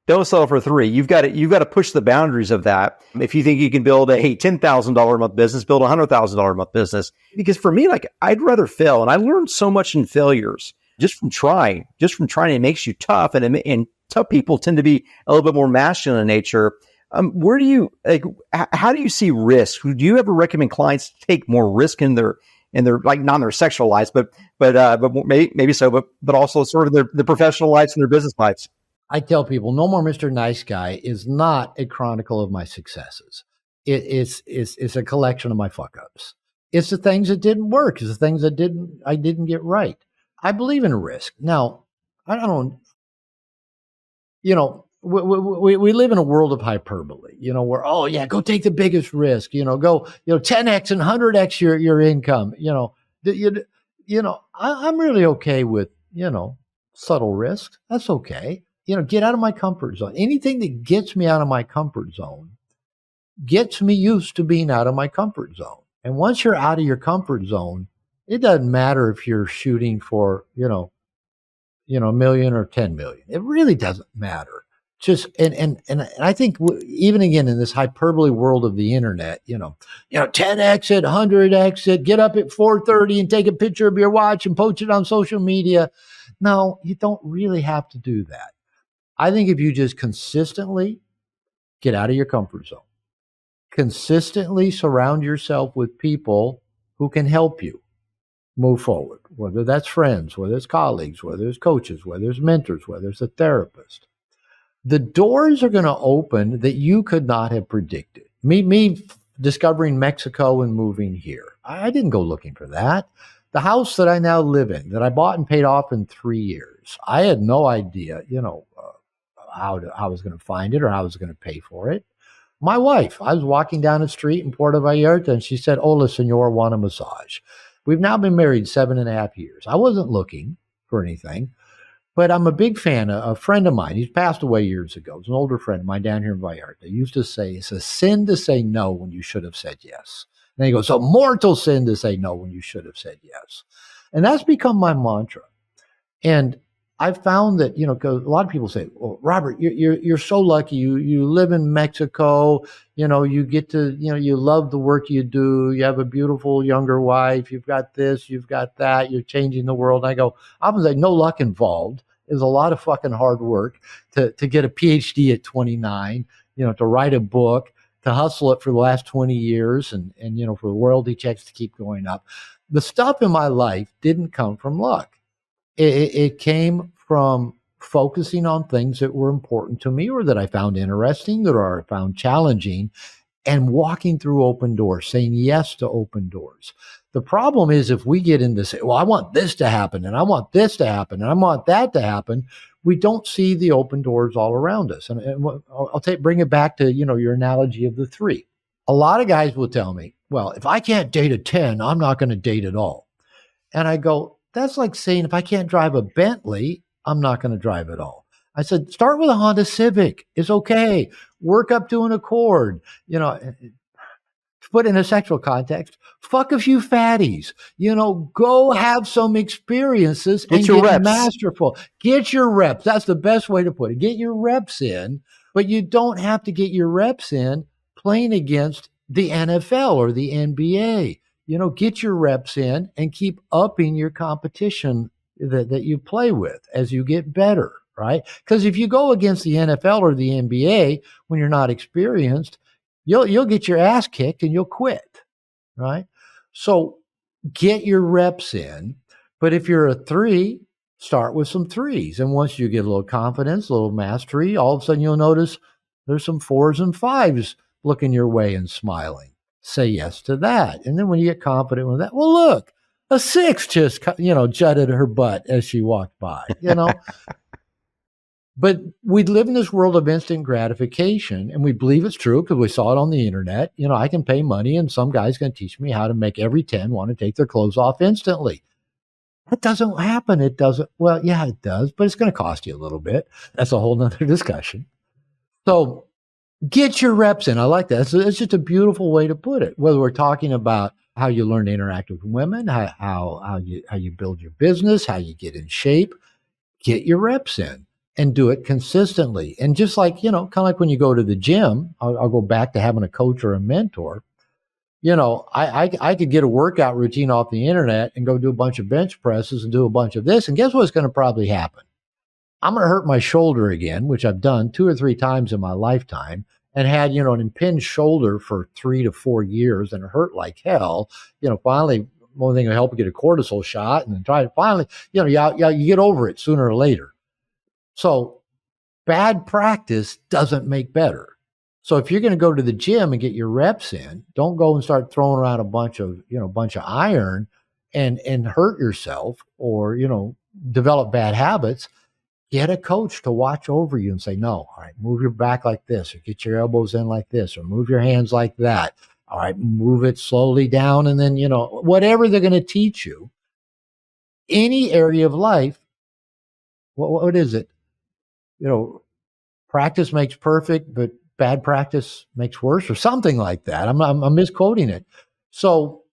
Don't settle for 3. You've got to push the boundaries of that. If you think you can build a $10,000 a month business, build a $100,000 a month business. Because for me, I'd rather fail. And I learned so much in failures just from trying. It makes you tough. And tough people tend to be a little bit more masculine in nature. Where do you, how do you see risk? Do you ever recommend clients take more risk in their not in their sexual lives, but maybe so, but also sort of their professional lives and their business lives? I tell people, No More Mr. Nice Guy is not a chronicle of my successes. It's a collection of my fuck ups. It's the things that didn't work. It's the things I didn't get right. I believe in risk. Now, I don't we live in a world of hyperbole, where, oh yeah, go take the biggest risk, go, 10x and 100x your income, I'm really okay with, subtle risks. That's okay. Get out of my comfort zone. Anything that gets me out of my comfort zone gets me used to being out of my comfort zone. And once you're out of your comfort zone, it doesn't matter if you're shooting for, a million or 10 million. It really doesn't matter. Just and I think even again in this hyperbole world of the internet, 10x it, 100x it, get up at 4:30 and take a picture of your watch and post it on social media. No, you don't really have to do that. I think if you just consistently get out of your comfort zone, consistently surround yourself with people who can help you move forward, whether that's friends, whether it's colleagues, whether it's coaches, whether it's mentors, whether it's a therapist. The doors are going to open that you could not have predicted. Me discovering Mexico and moving here. I didn't go looking for that. The house that I now live in, that I bought and paid off in 3 years, I had no idea, how I was going to find it or how I was going to pay for it. My wife, I was walking down the street in Puerto Vallarta and she said, "Hola, senor, want a massage?" We've now been married 7.5 years. I wasn't looking for anything, but I'm a big fan. A friend of mine, he's passed away years ago. It's an older friend of mine down here in Vallarta. He used to say, it's a sin to say no when you should have said yes. And he goes, it's a mortal sin to say no when you should have said yes. And that's become my mantra. And I've found that, because a lot of people say, "Well, Robert, you're so lucky. You live in Mexico. You get to, you love the work you do. You have a beautiful younger wife. You've got this, you've got that. You're changing the world." And I go, I'm like, no luck involved. It was a lot of fucking hard work to get a PhD at 29. To write a book, to hustle it for the last 20 years, and for the royalty checks to keep going up. The stuff in my life didn't come from luck. It came from focusing on things that were important to me or that I found interesting, that I found challenging, and walking through open doors, saying yes to open doors. The problem is if we get into say, well, I want this to happen and I want this to happen and I want that to happen, we don't see the open doors all around us. And I'll bring it back to, your analogy of the 3. A lot of guys will tell me, well, if I can't date a 10, I'm not going to date at all. And I go, that's like saying if I can't drive a Bentley, I'm not going to drive at all. I said, start with a Honda Civic. It's okay. Work up to an Accord. To put in a sexual context, fuck a few fatties. Go have some experiences and get masterful. Get your reps. That's the best way to put it. Get your reps in, but you don't have to get your reps in playing against the NFL or the NBA. Get your reps in and keep upping your competition that you play with as you get better, right? Because if you go against the NFL or the NBA when you're not experienced, you'll get your ass kicked and you'll quit, right? So get your reps in. But if you're a 3, start with some 3s. And once you get a little confidence, a little mastery, all of a sudden you'll notice there's some 4s and 5s looking your way and smiling. Say yes to that. And then when you get confident with that, well, look, a 6 just, jutted her butt as she walked by, But we live in this world of instant gratification, and we believe it's true because we saw it on the internet. I can pay money and some guy's going to teach me how to make every 10 want to take their clothes off instantly. That doesn't happen. It doesn't. Well, yeah, it does, but it's going to cost you a little bit. That's a whole nother discussion. So get your reps in. I like that. It's just a beautiful way to put it. Whether we're talking about how you learn to interact with women, how you build your business, how you get in shape, get your reps in and do it consistently. And just like, kind of like when you go to the gym, I'll go back to having a coach or a mentor. I could get a workout routine off the internet and go do a bunch of bench presses and do a bunch of this. And guess what's going to probably happen? I'm going to hurt my shoulder again, which I've done 2 or 3 times in my lifetime, and had, an impinged shoulder for 3 to 4 years, and it hurt like hell. Finally, one thing will help you get a cortisol shot, and then try to finally, you get over it sooner or later. So bad practice doesn't make better. So if you're going to go to the gym and get your reps in, don't go and start throwing around a bunch of iron and hurt yourself or, develop bad habits. get a coach to watch over you and say, no, all right, move your back like this, or get your elbows in like this, or move your hands like that. All right, move it slowly down. And then, whatever they're going to teach you, any area of life, what is it? Practice makes perfect, but bad practice makes worse, or something like that. I'm misquoting it. So,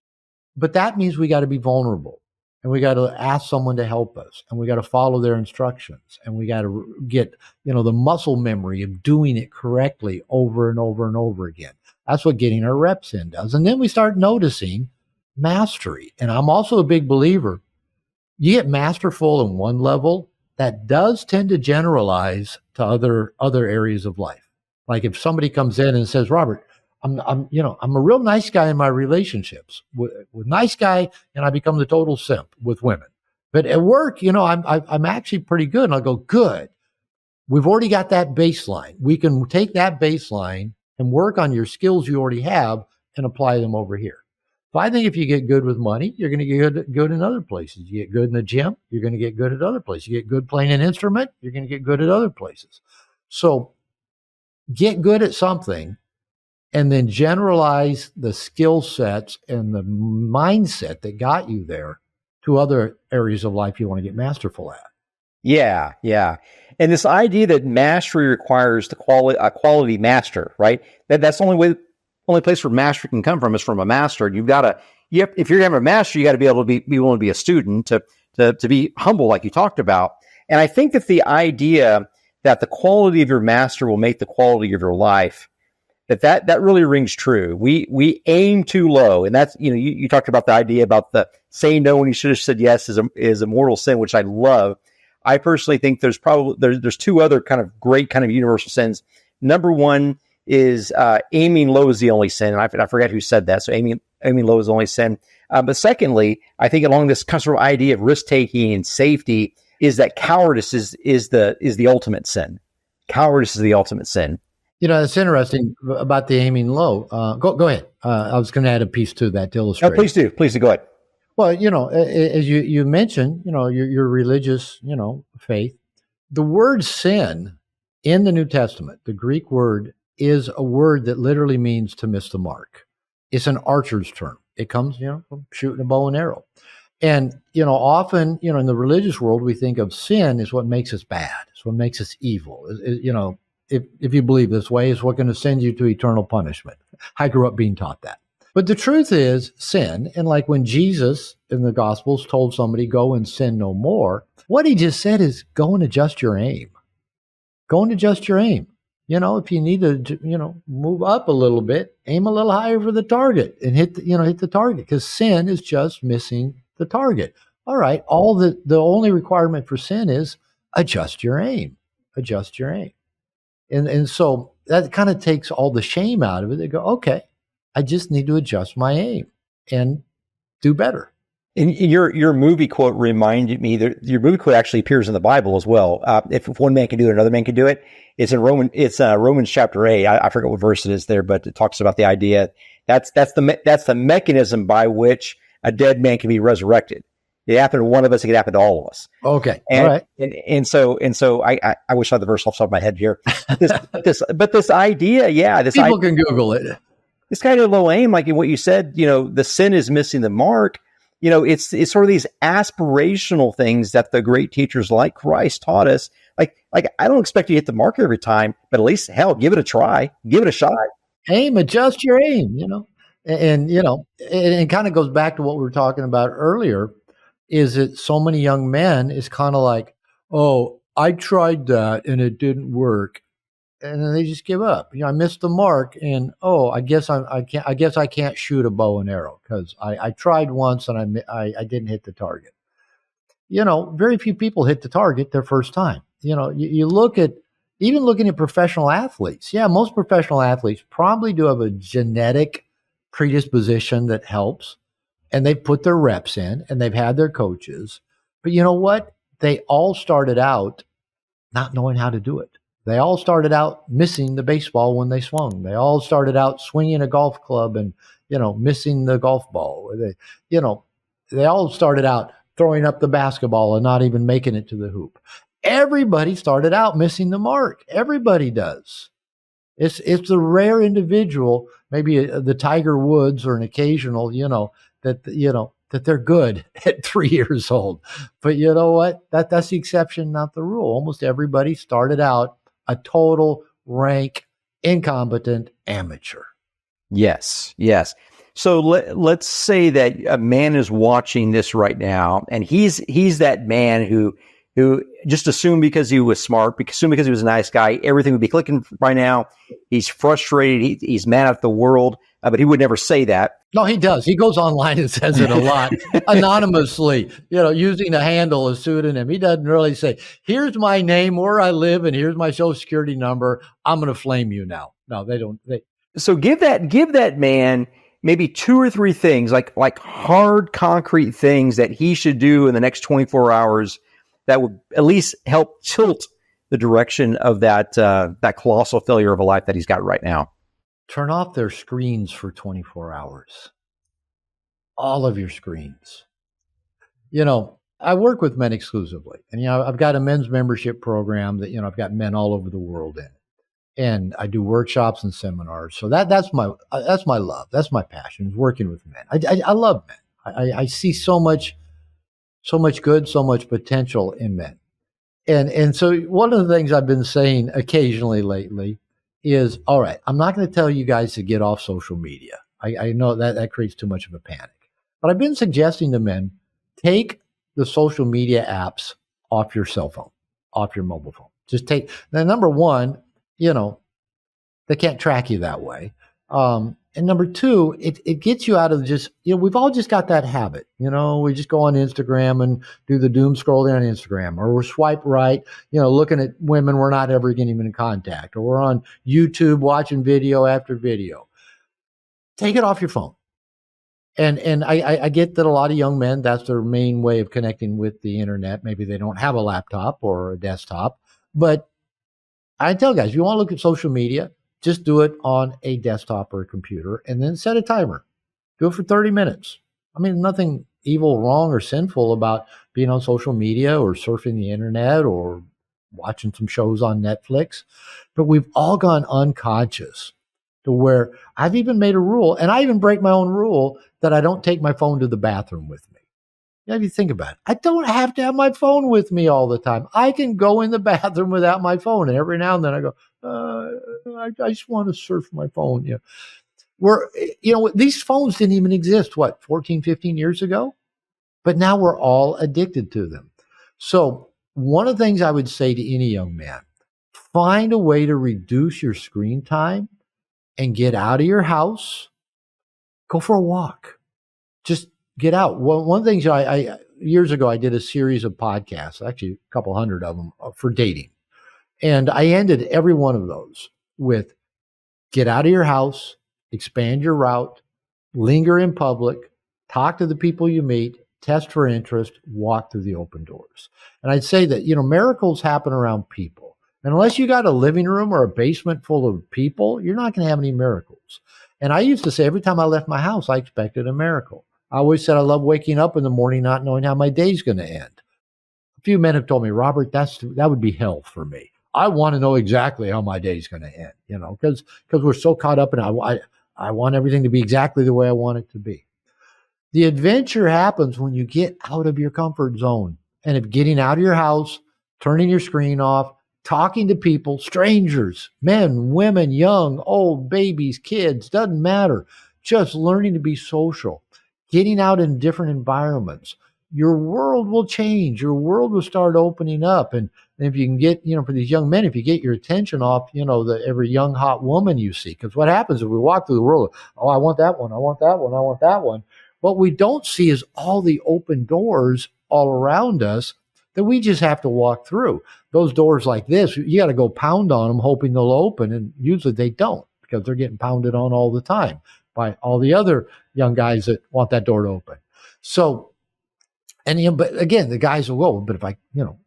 but that means we got to be vulnerable, and we got to ask someone to help us, and we got to follow their instructions, and we got to get, the muscle memory of doing it correctly over and over and over again. That's what getting our reps in does. And then we start noticing mastery. And I'm also a big believer. You get masterful in one level, that does tend to generalize to other areas of life. Like if somebody comes in and says, Robert, I'm a real nice guy in my relationships with nice guy, and I become the total simp with women. But at work, I'm actually pretty good. And I'll go, good. We've already got that baseline. We can take that baseline and work on your skills you already have and apply them over here. So I think if you get good with money, you're going to get good in other places. You get good in the gym, you're going to get good at other places. You get good playing an instrument, you're going to get good at other places. So get good at something and then generalize the skill sets and the mindset that got you there to other areas of life you want to get masterful at. Yeah, yeah. And this idea that mastery requires a quality master, right? That's the only place where mastery can come from is from a master. If you're going to have a master, you got to be able to be willing to be a student, to be humble, like you talked about. And I think that the idea that the quality of your master will make the quality of your life, that really rings true. We aim too low, and that's you talked about the idea about the saying no when you should have said yes is a mortal sin, which I love. I personally think there's two other kind of great kind of universal sins. Number one is aiming low is the only sin, and I forget who said that. So aiming low is the only sin. But secondly, I think along this sort of idea of risk taking and safety is that cowardice is the ultimate sin. Cowardice is the ultimate sin. It's interesting about the aiming low. Go ahead. I was going to add a piece to that to illustrate. No, please do. Go ahead. Well, as you mentioned, your religious, faith, the word sin in the New Testament, the Greek word, is a word that literally means to miss the mark. It's an archer's term. It comes, from shooting a bow and arrow. And, often, in the religious world, we think of sin as what makes us bad. It's what makes us evil. If you believe this way, it's what's going to send you to eternal punishment. I grew up being taught that. But the truth is sin, and like when Jesus in the Gospels told somebody, go and sin no more, what he just said is go and adjust your aim. Go and adjust your aim. If you need to, move up a little bit, aim a little higher for the target and hit the target, because sin is just missing the target. All right. The only requirement for sin is adjust your aim. Adjust your aim. And so that kind of takes all the shame out of it. They go, okay, I just need to adjust my aim and do better. And your movie quote reminded me that your movie quote actually appears in the Bible as well. If one man can do it, another man can do it. It's in Romans chapter 8. I forget what verse it is there, but it talks about the idea that's the mechanism by which a dead man can be resurrected. It happened to one of us. It could happen to all of us. Okay. And, all right. And so I wish I had the verse off the top of my head here. This idea, people can Google it. This kind of low aim, like in what you said, the sin is missing the mark. It's sort of these aspirational things that the great teachers like Christ taught us. Like I don't expect you to hit the mark every time, but at least give it a try, give it a shot. Aim, adjust your aim, and it kind of goes back to what we were talking about earlier. Is that so many young men is kind of like, oh, I tried that and it didn't work, and then they just give up. I missed the mark, and I guess I can't shoot a bow and arrow because I tried once and I didn't hit the target. Very few people hit the target their first time. You look at even looking at professional athletes. Yeah, most professional athletes probably do have a genetic predisposition that helps. And they've put their reps in and they've had their coaches. But you know what? They all started out not knowing how to do it. They all started out missing the baseball when they swung. They all started out swinging a golf club and, missing the golf ball. They all started out throwing up the basketball and not even making it to the hoop. Everybody started out missing the mark. Everybody does. It's the rare individual, maybe the Tiger Woods or an occasional, that they're good at 3 years old. But you know what? That's the exception, not the rule. Almost everybody started out a total rank incompetent amateur. Yes, yes. So let's say that a man is watching this right now, and he's that man who just assumed because he was smart, assumed because he was a nice guy, everything would be clicking by now. He's frustrated. He's mad at the world, but he would never say that. No, he does. He goes online and says it a lot anonymously, using a handle, a pseudonym. He doesn't really say, here's my name, where I live, and here's my social security number. I'm going to flame you now. No, they don't. So give that man maybe 2 or 3 things, like hard, concrete things that he should do in the next 24 hours that would at least help tilt the direction of that colossal failure of a life that he's got right now. Turn off their screens for 24 hours. All of your screens. I work with men exclusively. And, I've got a men's membership program that, I've got men all over the world in. And I do workshops and seminars. So that's my love. That's my passion, is working with men. I love men. I see so much good, so much potential in men. And so one of the things I've been saying occasionally lately is, all right, I'm not going to tell you guys to get off social media. I know that creates too much of a panic. But I've been suggesting to men, take the social media apps off your cell phone, off your mobile phone. Just take, now, number one, they can't track you that way. And number two, it gets you out of just, we've all just got that habit. We just go on Instagram and do the doom scrolling on Instagram, or we're swipe right, looking at women we're not ever getting in contact, or we're on YouTube watching video after video. Take it off your phone. And I get that a lot of young men, that's their main way of connecting with the internet. Maybe they don't have a laptop or a desktop, but I tell guys, if you want to look at social media, just do it on a desktop or a computer, and then set a timer. Do it for 30 minutes. I mean, nothing evil, wrong, or sinful about being on social media or surfing the internet or watching some shows on Netflix. But we've all gone unconscious to where I've even made a rule, and I even break my own rule, that I don't take my phone to the bathroom with me. If you think about it, I don't have to have my phone with me all the time. I can go in the bathroom without my phone. And every now and then I go, I just want to surf my phone. These phones didn't even exist, 14, 15 years ago? But now we're all addicted to them. So one of the things I would say to any young man, find a way to reduce your screen time and get out of your house. Go for a walk. Just get out. One of the things I years ago, I did a series of podcasts, actually a couple hundred of them, for dating. And I ended every one of those with, get out of your house, expand your route, linger in public, talk to the people you meet, test for interest, walk through the open doors. And I'd say that, miracles happen around people. And unless you got a living room or a basement full of people, you're not going to have any miracles. And I used to say, every time I left my house, I expected a miracle. I always said I love waking up in the morning not knowing how my day's going to end. A few men have told me, Robert, that would be hell for me. I want to know exactly how my day's going to end, because we're so caught up in it. I want everything to be exactly the way I want it to be. The adventure happens when you get out of your comfort zone. And if getting out of your house, turning your screen off, talking to people, strangers, men, women, young, old, babies, kids, doesn't matter. Just learning to be social, getting out in different environments. Your world will change. Your world will start opening up. And if you can get, for these young men, if you get your attention off, every young, hot woman you see, because what happens if we walk through the world, oh, I want that one, I want that one, I want that one. What we don't see is all the open doors all around us that we just have to walk through. Those doors like this, you got to go pound on them, hoping they'll open. And usually they don't, because they're getting pounded on all the time by all the other young guys that want that door to open. So, but again, the guys will go, but if I,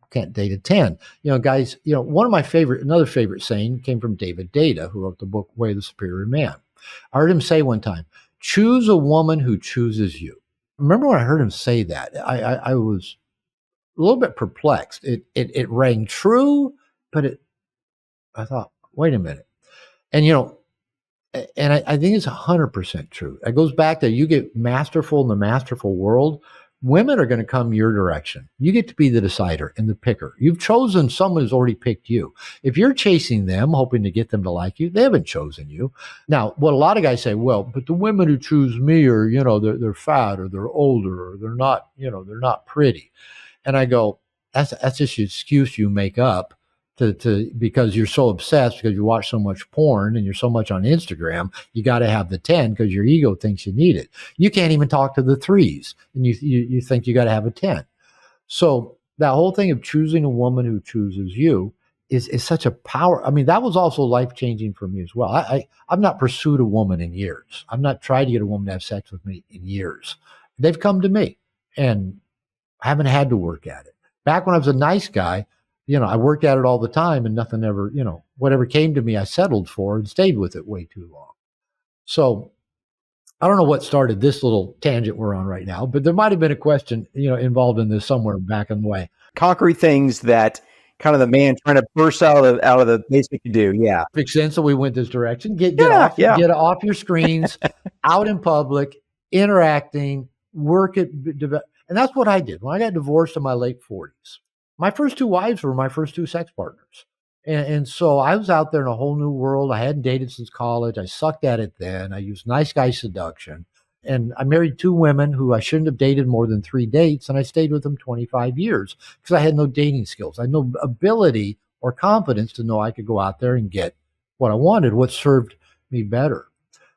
can't date a 10, guys, another favorite saying came from David Data, who wrote the book, Way of the Superior Man. I heard him say one time, choose a woman who chooses you. Remember when I heard him say that, I was little bit perplexed. It rang true, but I thought, wait a minute. And, and I think it's 100% true. It goes back to, you get masterful in the masterful world. Women are going to come your direction. You get to be the decider and the picker. You've chosen someone who's already picked you. If you're chasing them, hoping to get them to like you, they haven't chosen you. Now, what a lot of guys say, well, but the women who choose me are, they're fat, or they're older, or they're not pretty. And I go, that's just an excuse you make up to because you're so obsessed, because you watch so much porn and you're so much on Instagram. You got to have the 10 because your ego thinks you need it. You can't even talk to the 3s, and you think you got to have a 10. So that whole thing of choosing a woman who chooses you is such a power. I mean, that was also life-changing for me as well. I've not pursued a woman in years. I've not tried to get a woman to have sex with me in years. They've come to me, and I haven't had to work at it. Back when I was a nice guy, I worked at it all the time, and nothing ever, whatever came to me, I settled for and stayed with it way too long. So I don't know what started this little tangent we're on right now, but there might have been a question, involved in this somewhere back in the way. Concrete things that kind of the man trying to burst out of the basic to do. Yeah. Makes sense. So we went this direction. Get off your screens, out in public, interacting, work at, and that's what I did. When I got divorced in my late 40s, my first 2 wives were my first 2 sex partners. And so I was out there in a whole new world. I hadn't dated since college. I sucked at it then. I used nice guy seduction. And I married 2 women who I shouldn't have dated more than 3 dates. And I stayed with them 25 years because I had no dating skills. I had no ability or confidence to know I could go out there and get what I wanted, what served me better.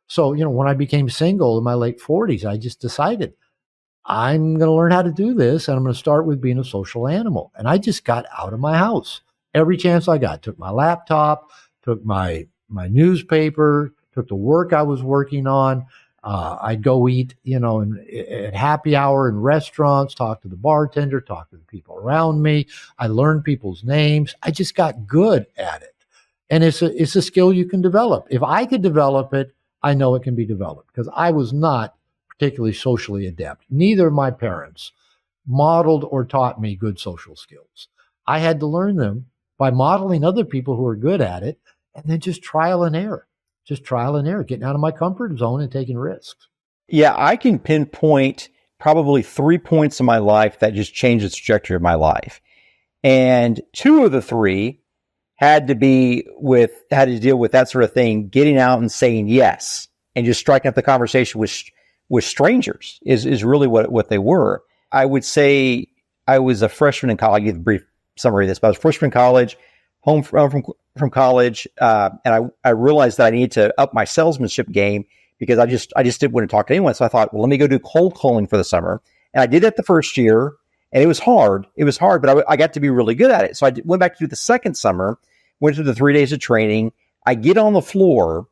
So, when I became single in my late 40s, I just decided, I'm going to learn how to do this, and I'm going to start with being a social animal. And I just got out of my house every chance I got. Took my laptop, took my newspaper, took the work I was working on. I'd go eat, at happy hour in restaurants, talk to the bartender, talk to the people around me. I learned people's names. I just got good at it. And it's a skill you can develop. If I could develop it, I know it can be developed, because I was not particularly socially adept. Neither of my parents modeled or taught me good social skills. I had to learn them by modeling other people who are good at it, and then just trial and error, getting out of my comfort zone and taking risks. Yeah, I can pinpoint probably 3 points in my life that just changed the trajectory of my life. And 2 of the 3 had to deal with that sort of thing, getting out and saying yes, and just striking up the conversation with strangers is really what they were. I would say I was a freshman in college. I'll give a brief summary of this, but I was a freshman in college, home from college, and I realized that I needed to up my salesmanship game, because I just didn't want to talk to anyone. So I thought, well, let me go do cold calling for the summer. And I did that the first year, and it was hard. But I got to be really good at it. So I went back to do the second summer, went through the 3 days of training. I get on the floor,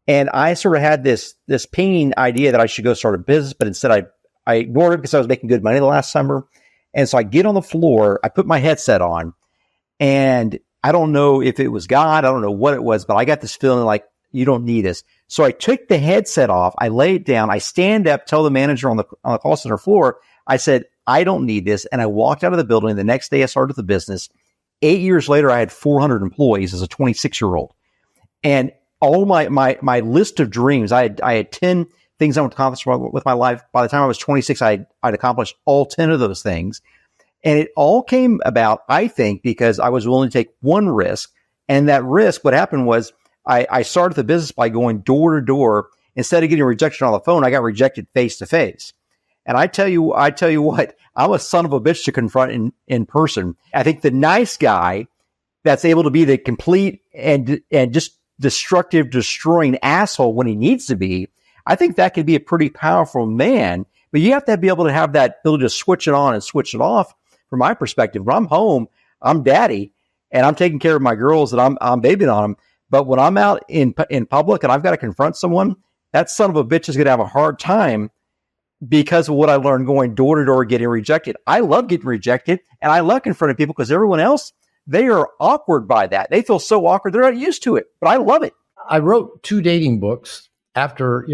and I sort of had this pinging idea that I should go start a business, but instead I ignored it because I was making good money the last summer. And so I get on the floor, I put my headset on, and I don't know if it was God, I don't know what it was, but I got this feeling like, you don't need this. So I took the headset off, I lay it down, I stand up, tell the manager on the call center floor, I said, I don't need this. And I walked out of the building. The next day I started the business. 8 years later, I had 400 employees as a 26-year-old. And all my list of dreams, I had 10 things I want to accomplish with my life. By the time I was 26, I'd accomplished all 10 of those things. And it all came about, I think, because I was willing to take one risk. And that risk, what happened was I started the business by going door to door. Instead of getting rejection on the phone, I got rejected face to face. And I tell you what, I'm a son of a bitch to confront in person. I think the nice guy that's able to be the complete and just destructive, destroying asshole when he needs to be, I think that could be a pretty powerful man. But you have to be able to have that ability to switch it on and switch it off. From my perspective, when I'm home, I'm daddy, and I'm taking care of my girls, and I'm babying on them. But when I'm out in public and I've got to confront someone, that son of a bitch is going to have a hard time because of what I learned going door to door, getting rejected. I love getting rejected, and I love confronting people because everyone else, they are awkward by that. They feel so awkward. They're not used to it, but I love it. I wrote 2 dating books after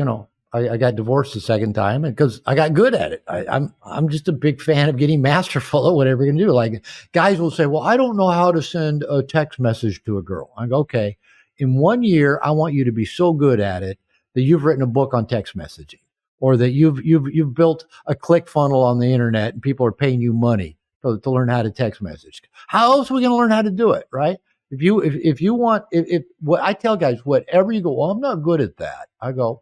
I got divorced the second time because I got good at it. I'm just a big fan of getting masterful at whatever you can do. Like guys will say, "Well, I don't know how to send a text message to a girl." I go, "Okay, in 1 year, I want you to be so good at it that you've written a book on text messaging, or that you've built a click funnel on the internet and people are paying you money to learn how to text message. How else are we going to learn how to do it, right?" If you want if what I tell guys, whatever you go, well, I'm not good at that. I go,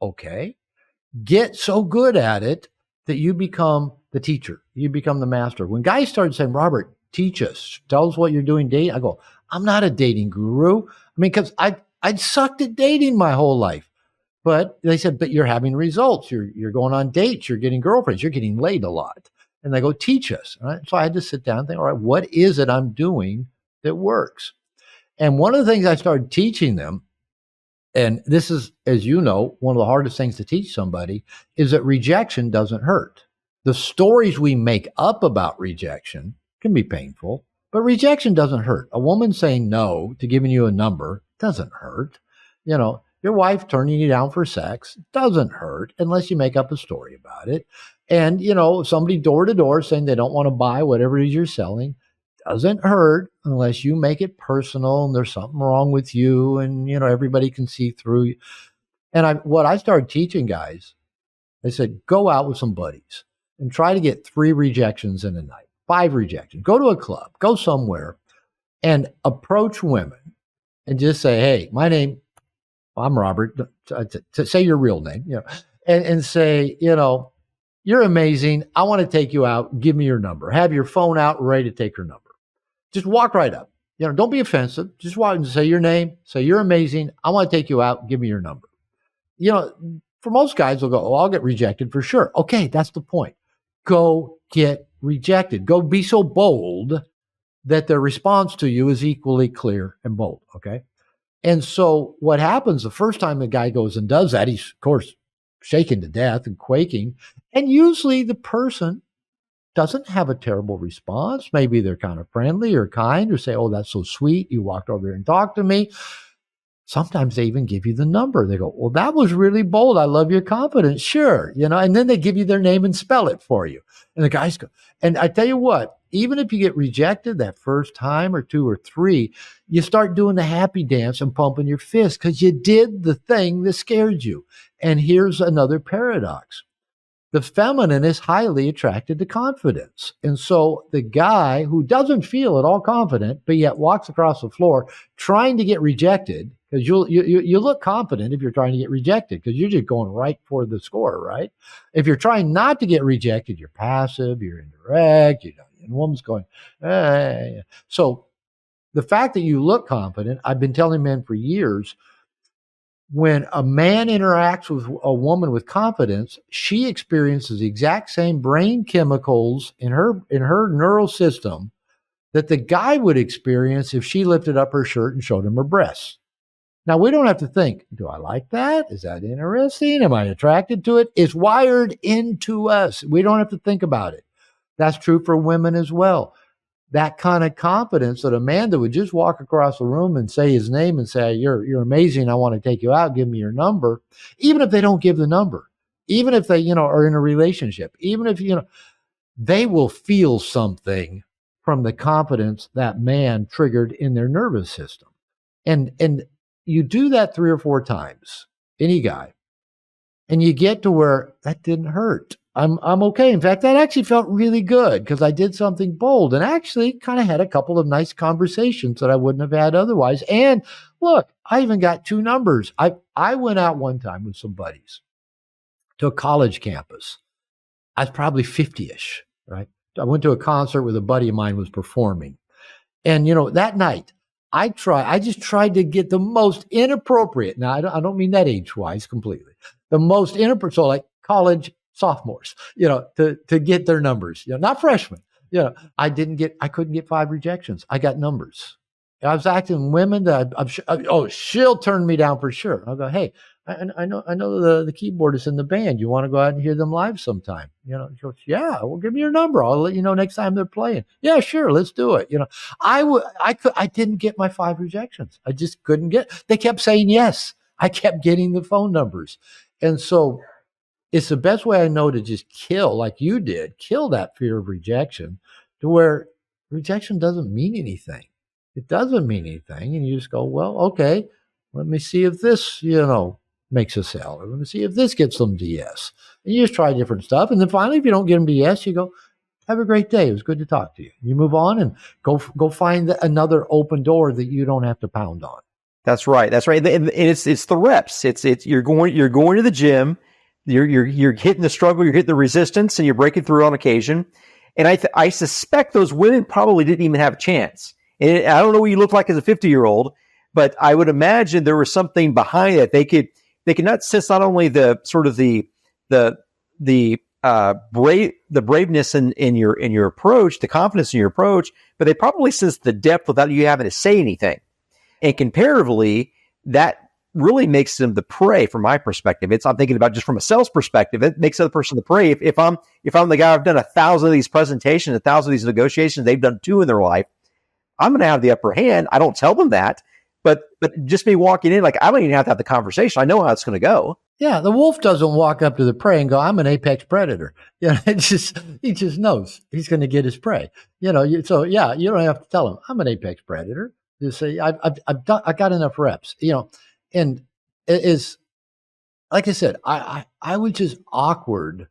okay, get so good at it that you become the teacher. You become the master. When guys started saying, Robert, teach us, tell us what you're doing dating, I go, I'm not a dating guru. I mean, because I'd sucked at dating my whole life. But they said, but you're having results. You're going on dates. You're getting girlfriends. You're getting laid a lot. And they go, teach us. Right? So I had to sit down and think, all right, what is it I'm doing that works? And one of the things I started teaching them, and this is, as you know, one of the hardest things to teach somebody, is that rejection doesn't hurt. The stories we make up about rejection can be painful, but rejection doesn't hurt. A woman saying no to giving you a number doesn't hurt. You know, your wife turning you down for sex doesn't hurt unless you make up a story about it. And, you know, somebody door to door saying they don't want to buy whatever it is you're selling doesn't hurt unless you make it personal and there's something wrong with you and, you know, everybody can see through you. And what I started teaching guys, I said, go out with some buddies and try to get 3 rejections in a night, 5 rejections. Go to a club, go somewhere and approach women and just say, hey, my name, I'm Robert, to say your real name, you know, and say, you know, you're amazing. I want to take you out. Give me your number. Have your phone out, ready to take her number. Just walk right up. You know, don't be offensive. Just walk and say your name. Say you're amazing. I want to take you out. Give me your number. You know, for most guys, they'll go, oh, I'll get rejected for sure. Okay, that's the point. Go get rejected. Go be so bold that their response to you is equally clear and bold. Okay. And so what happens the first time the guy goes and does that, he's, of course, shaken to death and quaking. And usually the person doesn't have a terrible response. Maybe they're kind of friendly or kind or say, oh, that's so sweet. You walked over here and talked to me. Sometimes they even give you the number. They go, well, that was really bold. I love your confidence. Sure. You know, and then they give you their name and spell it for you. And the guys go, and I tell you what, even if you get rejected that first time or 2 or 3, you start doing the happy dance and pumping your fist because you did the thing that scared you. And here's another paradox. The feminine is highly attracted to confidence. And so the guy who doesn't feel at all confident, but yet walks across the floor trying to get rejected, because you look confident if you're trying to get rejected, because you're just going right for the score, right? If you're trying not to get rejected, you're passive, you're indirect, you know, and the woman's going, eh. So the fact that you look confident, I've been telling men for years, when a man interacts with a woman with confidence, she experiences the exact same brain chemicals in her neural system that the guy would experience if she lifted up her shirt and showed him her breasts. Now, we don't have to think, do I like that? Is that interesting? Am I attracted to it? It's wired into us. We don't have to think about it. That's true for women as well. That kind of confidence that a man that would just walk across the room and say his name and say, you're amazing. I want to take you out. Give me your number. Even if they don't give the number, even if they, you know, are in a relationship, even if, you know, they will feel something from the confidence that man triggered in their nervous system. And you do that 3 or 4 times, any guy, and you get to where that didn't hurt. I'm okay. In fact, that actually felt really good because I did something bold and actually kind of had a couple of nice conversations that I wouldn't have had otherwise. And look, I even got 2 numbers. I went out one time with some buddies to a college campus. I was probably 50-ish, right? I went to a concert where a buddy of mine was performing. And, you know, that night, I just tried to get the most inappropriate. Now, I don't mean that age-wise completely. The most inappropriate, so like college sophomores, you know, to get their numbers, you know, not freshmen. You know, I couldn't get 5 rejections. I got numbers. I was acting women that I'm sure, oh, she'll turn me down for sure. I'll go, hey, I know the keyboardist in the band. You want to go out and hear them live sometime? You know, she goes, yeah, well, give me your number. I'll let you know next time they're playing. Yeah, sure, let's do it. You know, I didn't get my 5 rejections. I just couldn't get. They kept saying yes. I kept getting the phone numbers. And so it's the best way I know to just kill, like you did, kill that fear of rejection to where rejection doesn't mean anything. It doesn't mean anything. And you just go, well, okay, let me see if this, makes a sale. Or let me see if this gets them to yes. And you just try different stuff. And then finally, if you don't get them to yes, you go, have a great day. It was good to talk to you. You move on and go find another open door that you don't have to pound on. That's right. That's right. And it's the reps. It's you're going to the gym. You're hitting the struggle. You're hitting the resistance, and you're breaking through on occasion. And I suspect those women probably didn't even have a chance. And I don't know what you look like as a 50-year-old, but I would imagine there was something behind it. They could not sense not only the sort of the braveness in your approach, the confidence in your approach, but they probably sense the depth without you having to say anything. And comparatively, that really makes them the prey from my perspective. I'm thinking about just from a sales perspective, it makes the other person the prey. If I'm the guy, I've done 1,000 of these presentations, 1,000 of these negotiations, they've done 2 in their life, I'm going to have the upper hand. I don't tell them that, but just me walking in, like, I don't even have to have the conversation. I know how it's going to go. Yeah, the wolf doesn't walk up to the prey and go, "I'm an apex predator." He just knows he's going to get his prey. So you don't have to tell him, "I'm an apex predator." You say, "I got enough reps." And it is, like I said, I was just awkward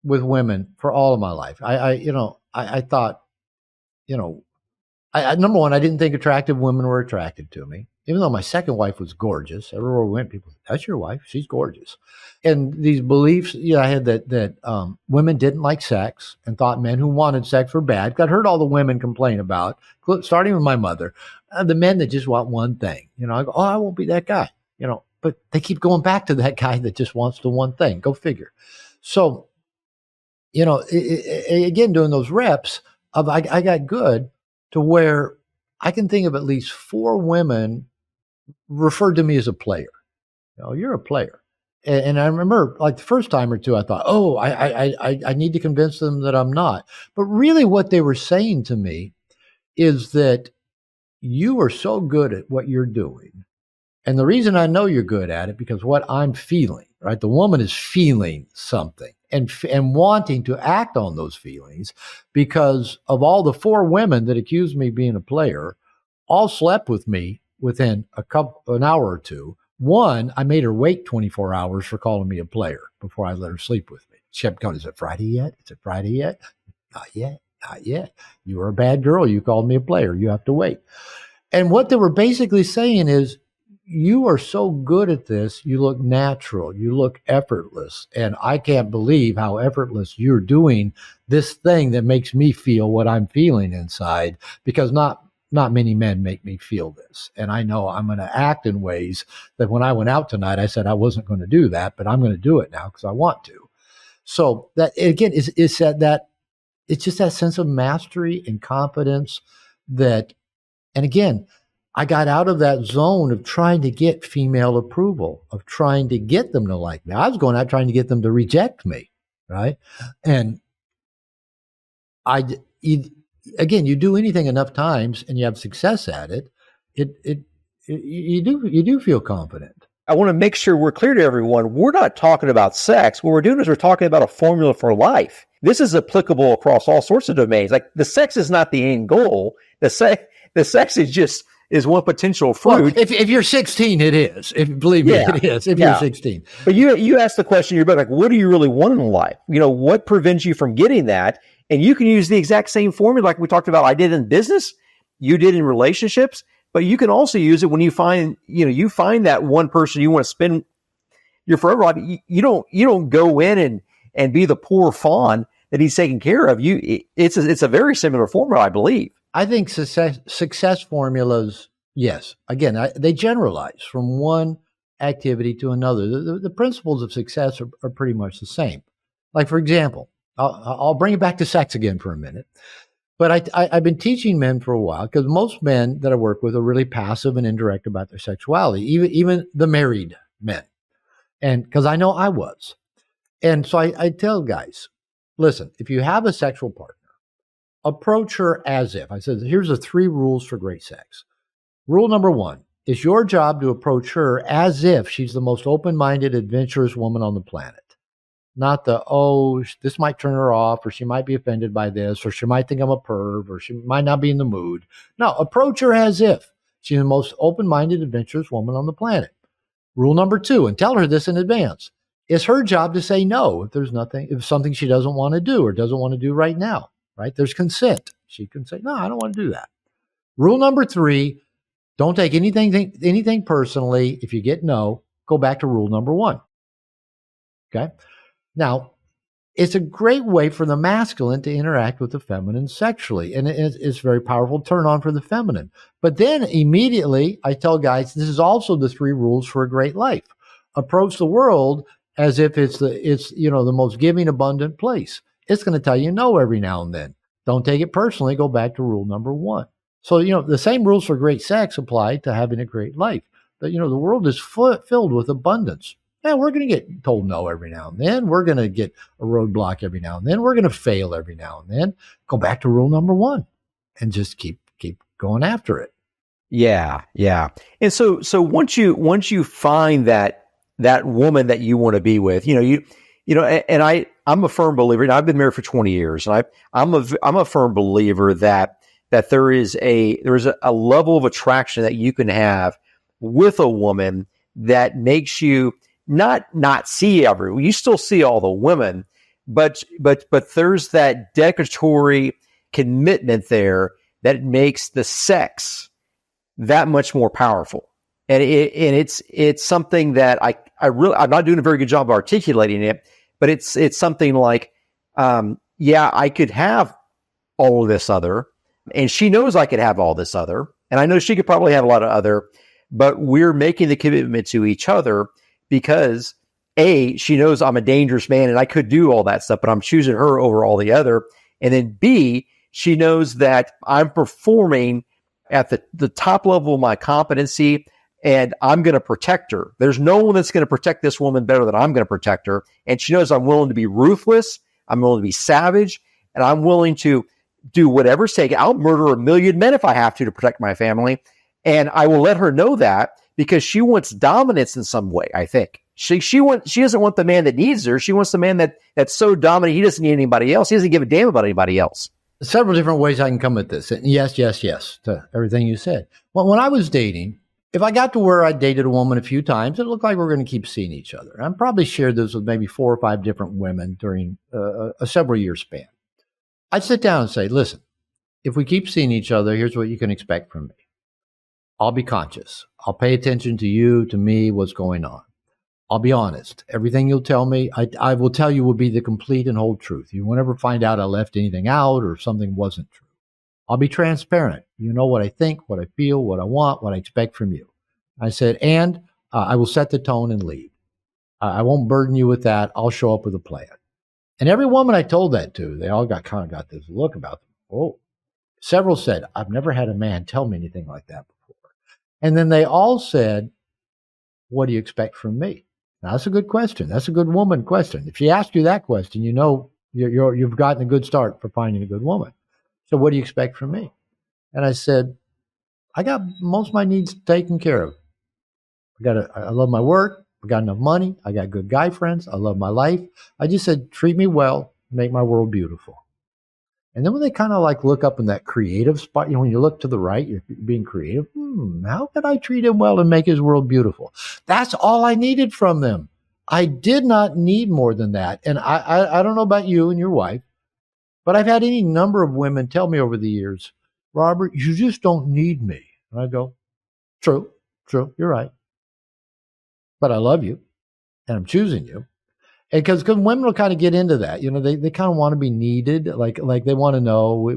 with women for all of my life. I thought, number one, I didn't think attractive women were attracted to me, even though my second wife was gorgeous. Everywhere we went, people said, "That's your wife? She's gorgeous." And these beliefs, I had that women didn't like sex and thought men who wanted sex were bad. I'd heard all the women complain about, starting with my mother, the men that just want one thing. I go, "Oh, I won't be that guy." But they keep going back to that guy that just wants the one thing. Go figure. So, again, doing those reps, I got good to where I can think of at least 4 women referred to me as a player. You're a player. And I remember, like, the first time or two, I thought, oh, I need to convince them that I'm not. But really what they were saying to me is that you are so good at what you're doing. And the reason I know you're good at it, because what I'm feeling, right? The woman is feeling something and wanting to act on those feelings, because of all the 4 women that accused me of being a player, all slept with me within an hour or two. One, I made her wait 24 hours for calling me a player before I let her sleep with me. She kept going, "Is it Friday yet? Is it Friday yet?" "Not yet. Not yet. You were a bad girl. You called me a player. You have to wait." And what they were basically saying is, you are so good at this. You look natural. You look effortless. And I can't believe how effortless you're doing this thing that makes me feel what I'm feeling inside, because not many men make me feel this. And I know I'm going to act in ways that when I went out tonight, I said I wasn't going to do that, but I'm going to do it now because I want to. So that, again, is that it's just that sense of mastery and confidence that, and again, I got out of that zone of trying to get female approval, of trying to get them to like me. I was going out trying to get them to reject me, right? And again, you do anything enough times and you have success at it, you do feel confident. I want to make sure we're clear to everyone. We're not talking about sex. What we're doing is we're talking about a formula for life. This is applicable across all sorts of domains. Like, the sex is not the end goal. The sex is one potential fruit. Well, if you're 16, it is. Believe me, it is. If you're 16. But you asked the question, you're like, what do you really want in life? What prevents you from getting that? And you can use the exact same formula like we talked about. I did in business, you did in relationships, but you can also use it when you find that one person you want to spend your forever life. You don't go in and be the poor fawn that he's taking care of. It's a very similar formula, I believe. I think success formulas, yes. Again, they generalize from one activity to another. The principles of success are pretty much the same. Like, for example, I'll bring it back to sex again for a minute. But I've been teaching men for a while, because most men that I work with are really passive and indirect about their sexuality, even the married men. And because I know I was. And so I tell guys, listen, if you have a sexual partner, approach her as if. I said, here's the 3 rules for great sex. Rule number 1, It's your job to approach her as if she's the most open-minded, adventurous woman on the planet. Not the, oh, this might turn her off, or she might be offended by this, or she might think I'm a perv, or she might not be in the mood. No, approach her as if she's the most open-minded, adventurous woman on the planet. Rule number 2, and tell her this in advance. It's her job to say no if something she doesn't want to do or doesn't want to do right now, right? There's consent. She can say, no, I don't want to do that. Rule number 3, don't take anything personally. If you get no, go back to rule number 1. Okay. Now, it's a great way for the masculine to interact with the feminine sexually, and it's very powerful turn on for the feminine. But then immediately I tell guys, this is also the 3 rules for a great life. Approach the world as if it's the most giving, abundant place. It's going to tell you no every now and then. Don't take it personally. Go back to rule number 1. So, the same rules for great sex apply to having a great life. But, the world is filled with abundance. Yeah, we're going to get told no every now and then. We're going to get a roadblock every now and then. We're going to fail every now and then. Go back to rule number 1 and just keep going after it. Yeah. And so once you find that woman that you want to be with, and I'm a firm believer, and I've been married for 20 years, and I'm a firm believer that there is a level of attraction that you can have with a woman that makes you not see everyone. You still see all the women, but there's that declaratory commitment there that makes the sex that much more powerful. And it's something that I'm not doing a very good job of articulating it, but it's something like, I could have all of this other, and she knows I could have all this other, and I know she could probably have a lot of other, but we're making the commitment to each other because A, she knows I'm a dangerous man and I could do all that stuff, but I'm choosing her over all the other. And then B, she knows that I'm performing at the top level of my competency, and I'm going to protect her. There's no one that's going to protect this woman better than I'm going to protect her. And she knows I'm willing to be ruthless. I'm willing to be savage, and I'm willing to do whatever's taken. I'll murder 1 million men if I have to protect my family. And I will let her know that because she wants dominance in some way, I think. She doesn't want the man that needs her. She wants the man that's so dominant he doesn't need anybody else. He doesn't give a damn about anybody else. Several different ways I can come at this. And yes to everything you said. Well, when I was dating, if I got to where I dated a woman a few times, it looked like we were going to keep seeing each other. I probably shared this with maybe 4 or 5 different women during a several-year span. I'd sit down and say, listen, if we keep seeing each other, here's what you can expect from me. I'll be conscious. I'll pay attention to you, to me, what's going on. I'll be honest. Everything you'll tell me, I will tell you will be the complete and whole truth. You won't ever find out I left anything out or something wasn't true. I'll be transparent. You know what I think, what I feel, what I want, what I expect from you. I said, and I will set the tone and lead. I won't burden you with that. I'll show up with a plan. And every woman I told that to, they all got this look about them. Oh, several said, I've never had a man tell me anything like that before. And then they all said, what do you expect from me? Now, that's a good question. That's a good woman question. If she asks you that question, you've gotten a good start for finding a good woman. So what do you expect from me? And I said, I got most of my needs taken care of. I love my work. I got enough money. I got good guy friends. I love my life. I just said, treat me well, make my world beautiful. And then when they kind of like look up in that creative spot, when you look to the right, you're being creative. How could I treat him well and make his world beautiful? That's all I needed from them. I did not need more than that. And I don't know about you and your wife, but I've had any number of women tell me over the years, Robert, you just don't need me. And I go, true, you're right. But I love you and I'm choosing you. And because women will kind of get into that, they kind of want to be needed, like they want to know.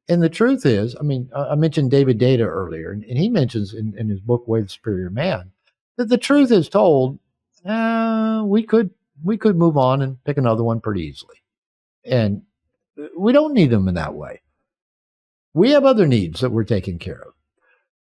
And the truth is, I mentioned David Data earlier, and he mentions in his book Way the Superior Man that the truth is told, we could move on and pick another one pretty easily, and we don't need them in that way. We have other needs that we're taking care of,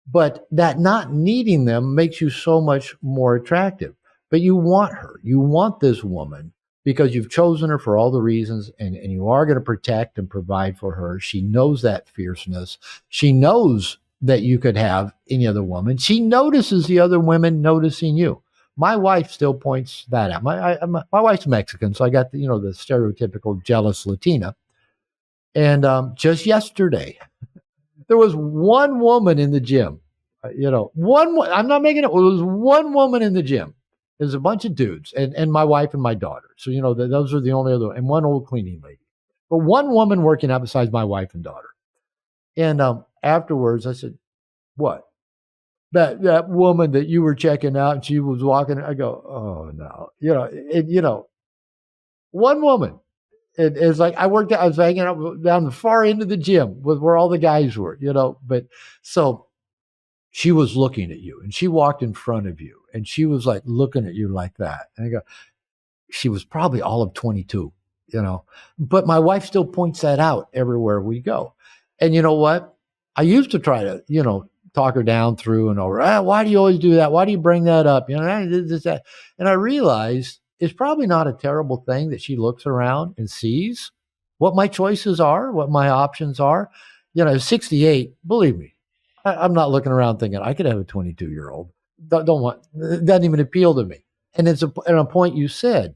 but that not needing them makes you so much more attractive. But you want her. You want this woman because you've chosen her for all the reasons, and you are going to protect and provide for her. She knows that fierceness. She knows that you could have any other woman. She notices the other women noticing you. My wife still points that out. My wife's Mexican, so I got the stereotypical jealous Latina. And just yesterday, there was one woman in the gym. I'm not making it. It was one woman in the gym. There's a bunch of dudes, and my wife and my daughter. So those are the only other, and one old cleaning lady. But one woman working out besides my wife and daughter. And afterwards, I said, "What? That woman that you were checking out, and she was walking." I go, "Oh no, one woman." It's like I was hanging out down the far end of the gym with where all the guys were, But so she was looking at you, and she walked in front of you, and she was like looking at you like that. And I go, she was probably all of 22, But my wife still points that out everywhere we go. And you know what? I used to try to, talk her down through and over. Why do you always do that? Why do you bring that up? That. And I realized it's probably not a terrible thing that she looks around and sees what my choices are, what my options are. 68, believe me, I'm not looking around thinking I could have a 22-year-old. It doesn't even appeal to me. And it's a point you said.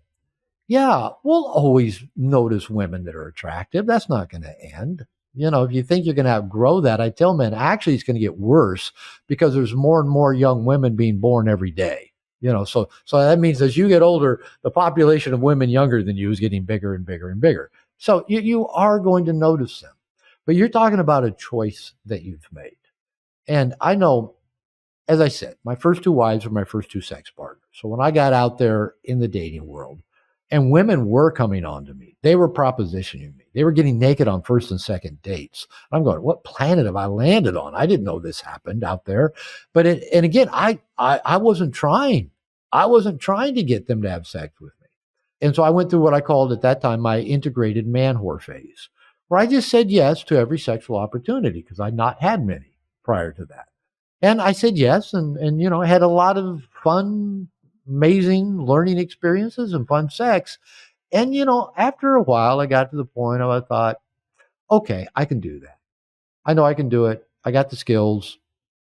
Yeah, we'll always notice women that are attractive. That's not going to end. If you think you're going to outgrow that, I tell men, actually, it's going to get worse because there's more and more young women being born every day. So that means as you get older, the population of women younger than you is getting bigger and bigger and bigger. So you are going to notice them. But you're talking about a choice that you've made. And I know, as I said, my first two wives were my first two sex partners. So when I got out there in the dating world, and women were coming on to me, they were propositioning me. They were getting naked on first and second dates. I'm going, what planet have I landed on? I didn't know this happened out there. But again, I wasn't trying. I wasn't trying to get them to have sex with me. And so I went through what I called at that time my integrated man whore phase, where I just said yes to every sexual opportunity because I'd not had many prior to that. And I said yes, and I had a lot of fun, amazing learning experiences and fun sex. And, after a while, I got to the point of I thought, okay, I can do that. I know I can do it. I got the skills.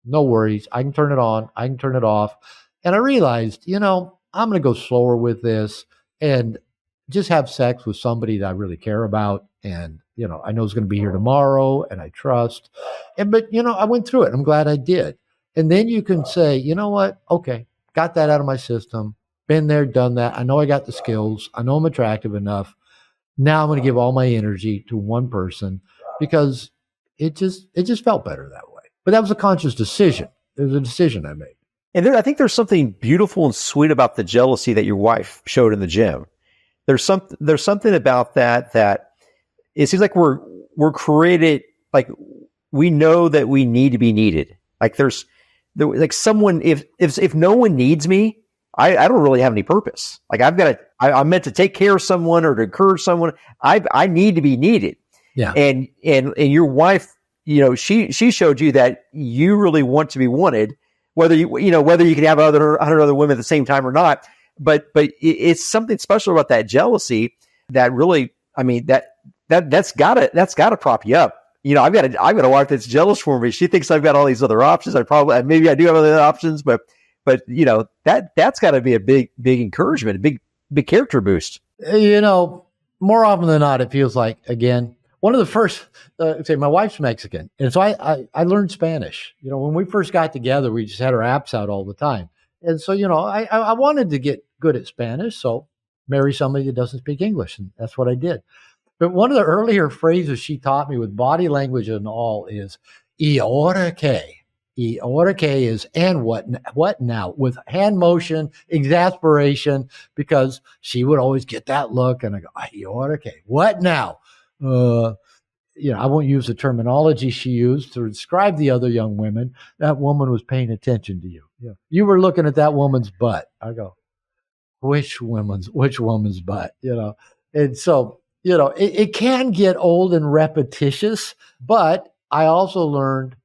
No worries. I can turn it on. I can turn it off. And I realized, I'm going to go slower with this and just have sex with somebody that I really care about. And, I know is going to be here tomorrow and I trust. But I went through it. I'm glad I did. And then you can say, you know what? Okay, got that out of my system. Been there, done that. I know I got the skills. I know I'm attractive enough. Now I'm going to give all my energy to one person because it just felt better that way. But that was a conscious decision. It was a decision I made. And I think there's something beautiful and sweet about the jealousy that your wife showed in the gym. There's something about that it seems like we're created, like we know that we need to be needed. Like like someone, if no one needs me, I don't really have any purpose. Like I'm meant to take care of someone or to encourage someone. I need to be needed. Yeah. And your wife, she showed you that you really want to be wanted, whether you can have 100 other women at the same time or not. But it's something special about that jealousy that really, I mean, that's gotta prop you up. I've got a wife that's jealous for me. She thinks I've got all these other options. Maybe I do have other options, but that's got to be a big encouragement, a big character boost. More often than not, it feels like, again, one of the first, say my wife's Mexican. And so I learned Spanish. When we first got together, we just had our apps out all the time. And so, I wanted to get good at Spanish. So marry somebody that doesn't speak English. And that's what I did. But one of the earlier phrases she taught me with body language and all is, "Y ahora qué?" Y ahora qué is, and what now? With hand motion, exasperation, because she would always get that look. And I go, "Y ahora qué? What now?" I won't use the terminology she used to describe the other young women. That woman was paying attention to you. Yeah. You were looking at that woman's butt. I go, which woman's butt? And so, it can get old and repetitious, but I also learned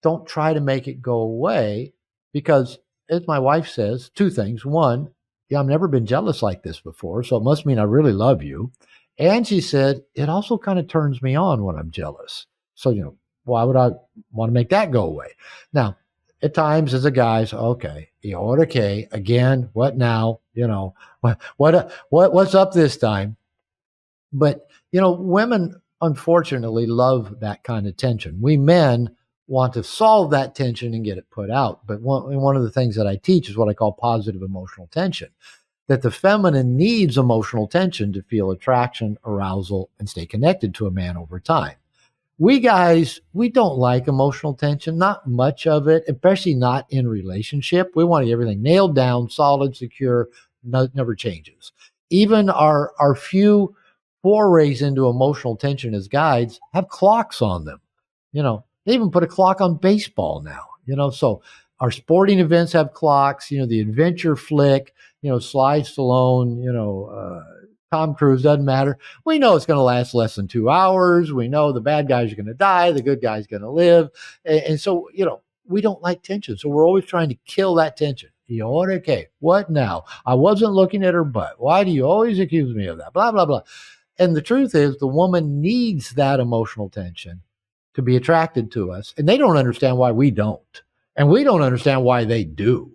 don't try to make it go away because, as my wife says, two things. One, I've never been jealous like this before, so it must mean I really love you. And she said, it also kind of turns me on when I'm jealous. So, Why would I want to make that go away? Now, at times as a guy's, okay, okay, again, what now? What's up this time? But, women unfortunately love that kind of tension. We men want to solve that tension and get it put out. But one of the things that I teach is what I call positive emotional tension, that the feminine needs emotional tension to feel attraction, arousal, and stay connected to a man over time. We guys, we don't like emotional tension, not much of it, especially not in relationship. We want everything nailed down, solid, secure, never changes. Even our few forays into emotional tension as guides have clocks on them. They even put a clock on baseball now, so our sporting events have clocks, the adventure flick, Sly Stallone, Tom Cruise, doesn't matter. We know it's going to last less than 2 hours. We know the bad guys are going to die. The good guy's going to live. And so, we don't like tension. So we're always trying to kill that tension. Okay, what now? I wasn't looking at her butt. Why do you always accuse me of that? Blah, blah, blah. And the truth is the woman needs that emotional tension to be attracted to us. And they don't understand why we don't. And we don't understand why they do.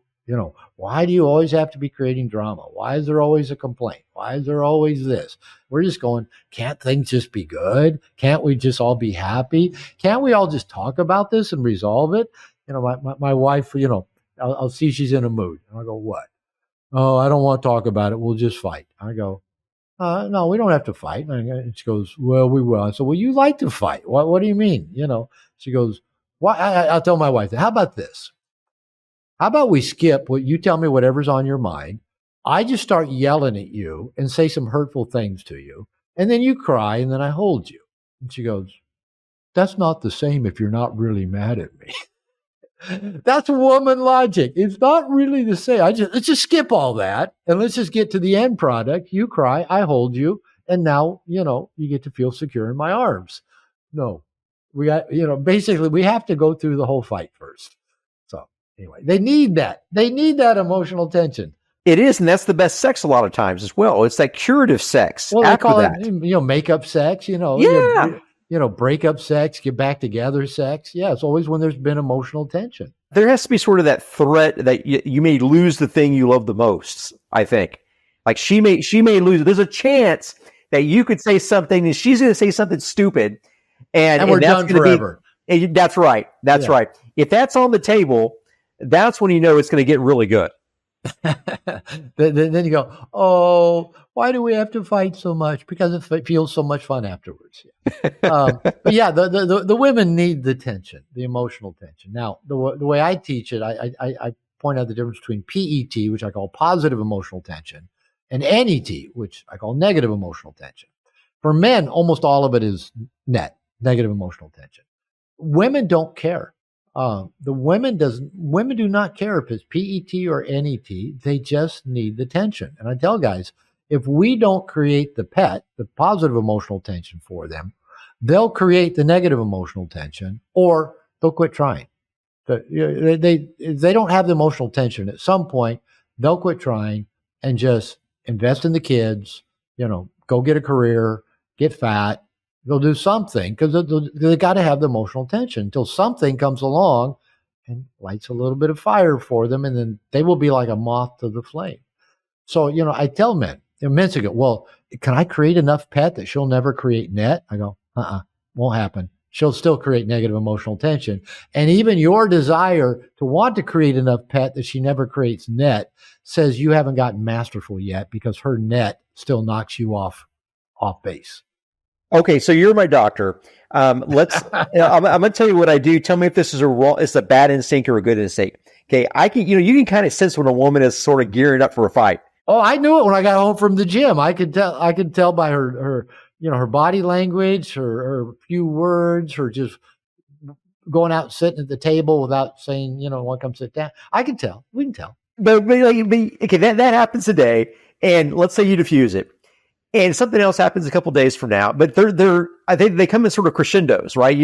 Why do you always have to be creating drama? Why is there always a complaint? Why is there always this? We're just going, can't things just be good? Can't we just all be happy? Can't we all just talk about this and resolve it? My wife, I'll see she's in a mood. And I go, what? Oh, I don't want to talk about it. We'll just fight. I go, no, we don't have to fight. And she goes, well, we will. I said, well, you like to fight. What do you mean? She goes, why? I'll tell my wife, how about this? How about we skip what you tell me whatever's on your mind? I just start yelling at you and say some hurtful things to you. And then you cry and then I hold you. And she goes, that's not the same if you're not really mad at me. That's woman logic. It's not really the same. Let's just skip all that and let's just get to the end product. You cry, I hold you. And now, you get to feel secure in my arms. No, we got, basically we have to go through the whole fight first. Anyway, they need that. They need that emotional tension. It is, and that's the best sex a lot of times as well. It's that curative sex. Well, they call it, makeup sex. Breakup sex, get back together sex. Yeah, it's always when there's been emotional tension. There has to be sort of that threat that you may lose the thing you love the most. I think, like she may lose. There's a chance that you could say something and she's going to say something stupid, and we're done forever. That's right. That's right. If that's on the table, that's when you know it's going to get really good. Then you go, oh, why do we have to fight so much? Because it feels so much fun afterwards. But yeah, the women need the tension, the emotional tension. Now, the way I teach it, I point out the difference between PET, which I call positive emotional tension, and NET, which I call negative emotional tension. For men, almost all of it is negative emotional tension. Women don't care. Women do not care if it's PET or NET. They just need the tension. And I tell guys, if we don't create the positive emotional tension for them, they'll create the negative emotional tension, or they'll quit trying. They don't have the emotional tension. At some point, they'll quit trying and just invest in the kids. Go get a career, get fat. They'll do something because they got to have the emotional tension until something comes along and lights a little bit of fire for them, and then they will be like a moth to the flame. So, I tell men say, well, can I create enough pet that she'll never create net? I go, won't happen. She'll still create negative emotional tension. And even your desire to want to create enough pet that she never creates net says you haven't gotten masterful yet, because her net still knocks you off base. Okay, so you're my doctor. Let's. I'm going to tell you what I do. Tell me if this is it's a bad instinct or a good instinct. Okay, I can. You can kind of sense when a woman is sort of gearing up for a fight. Oh, I knew it when I got home from the gym. I could tell by her her body language, her few words, her just going out and sitting at the table without saying, want to come sit down. I can tell. We can tell. But okay, that happens today, and let's say you diffuse it. And something else happens a couple days from now, but I think they come in sort of crescendos, right?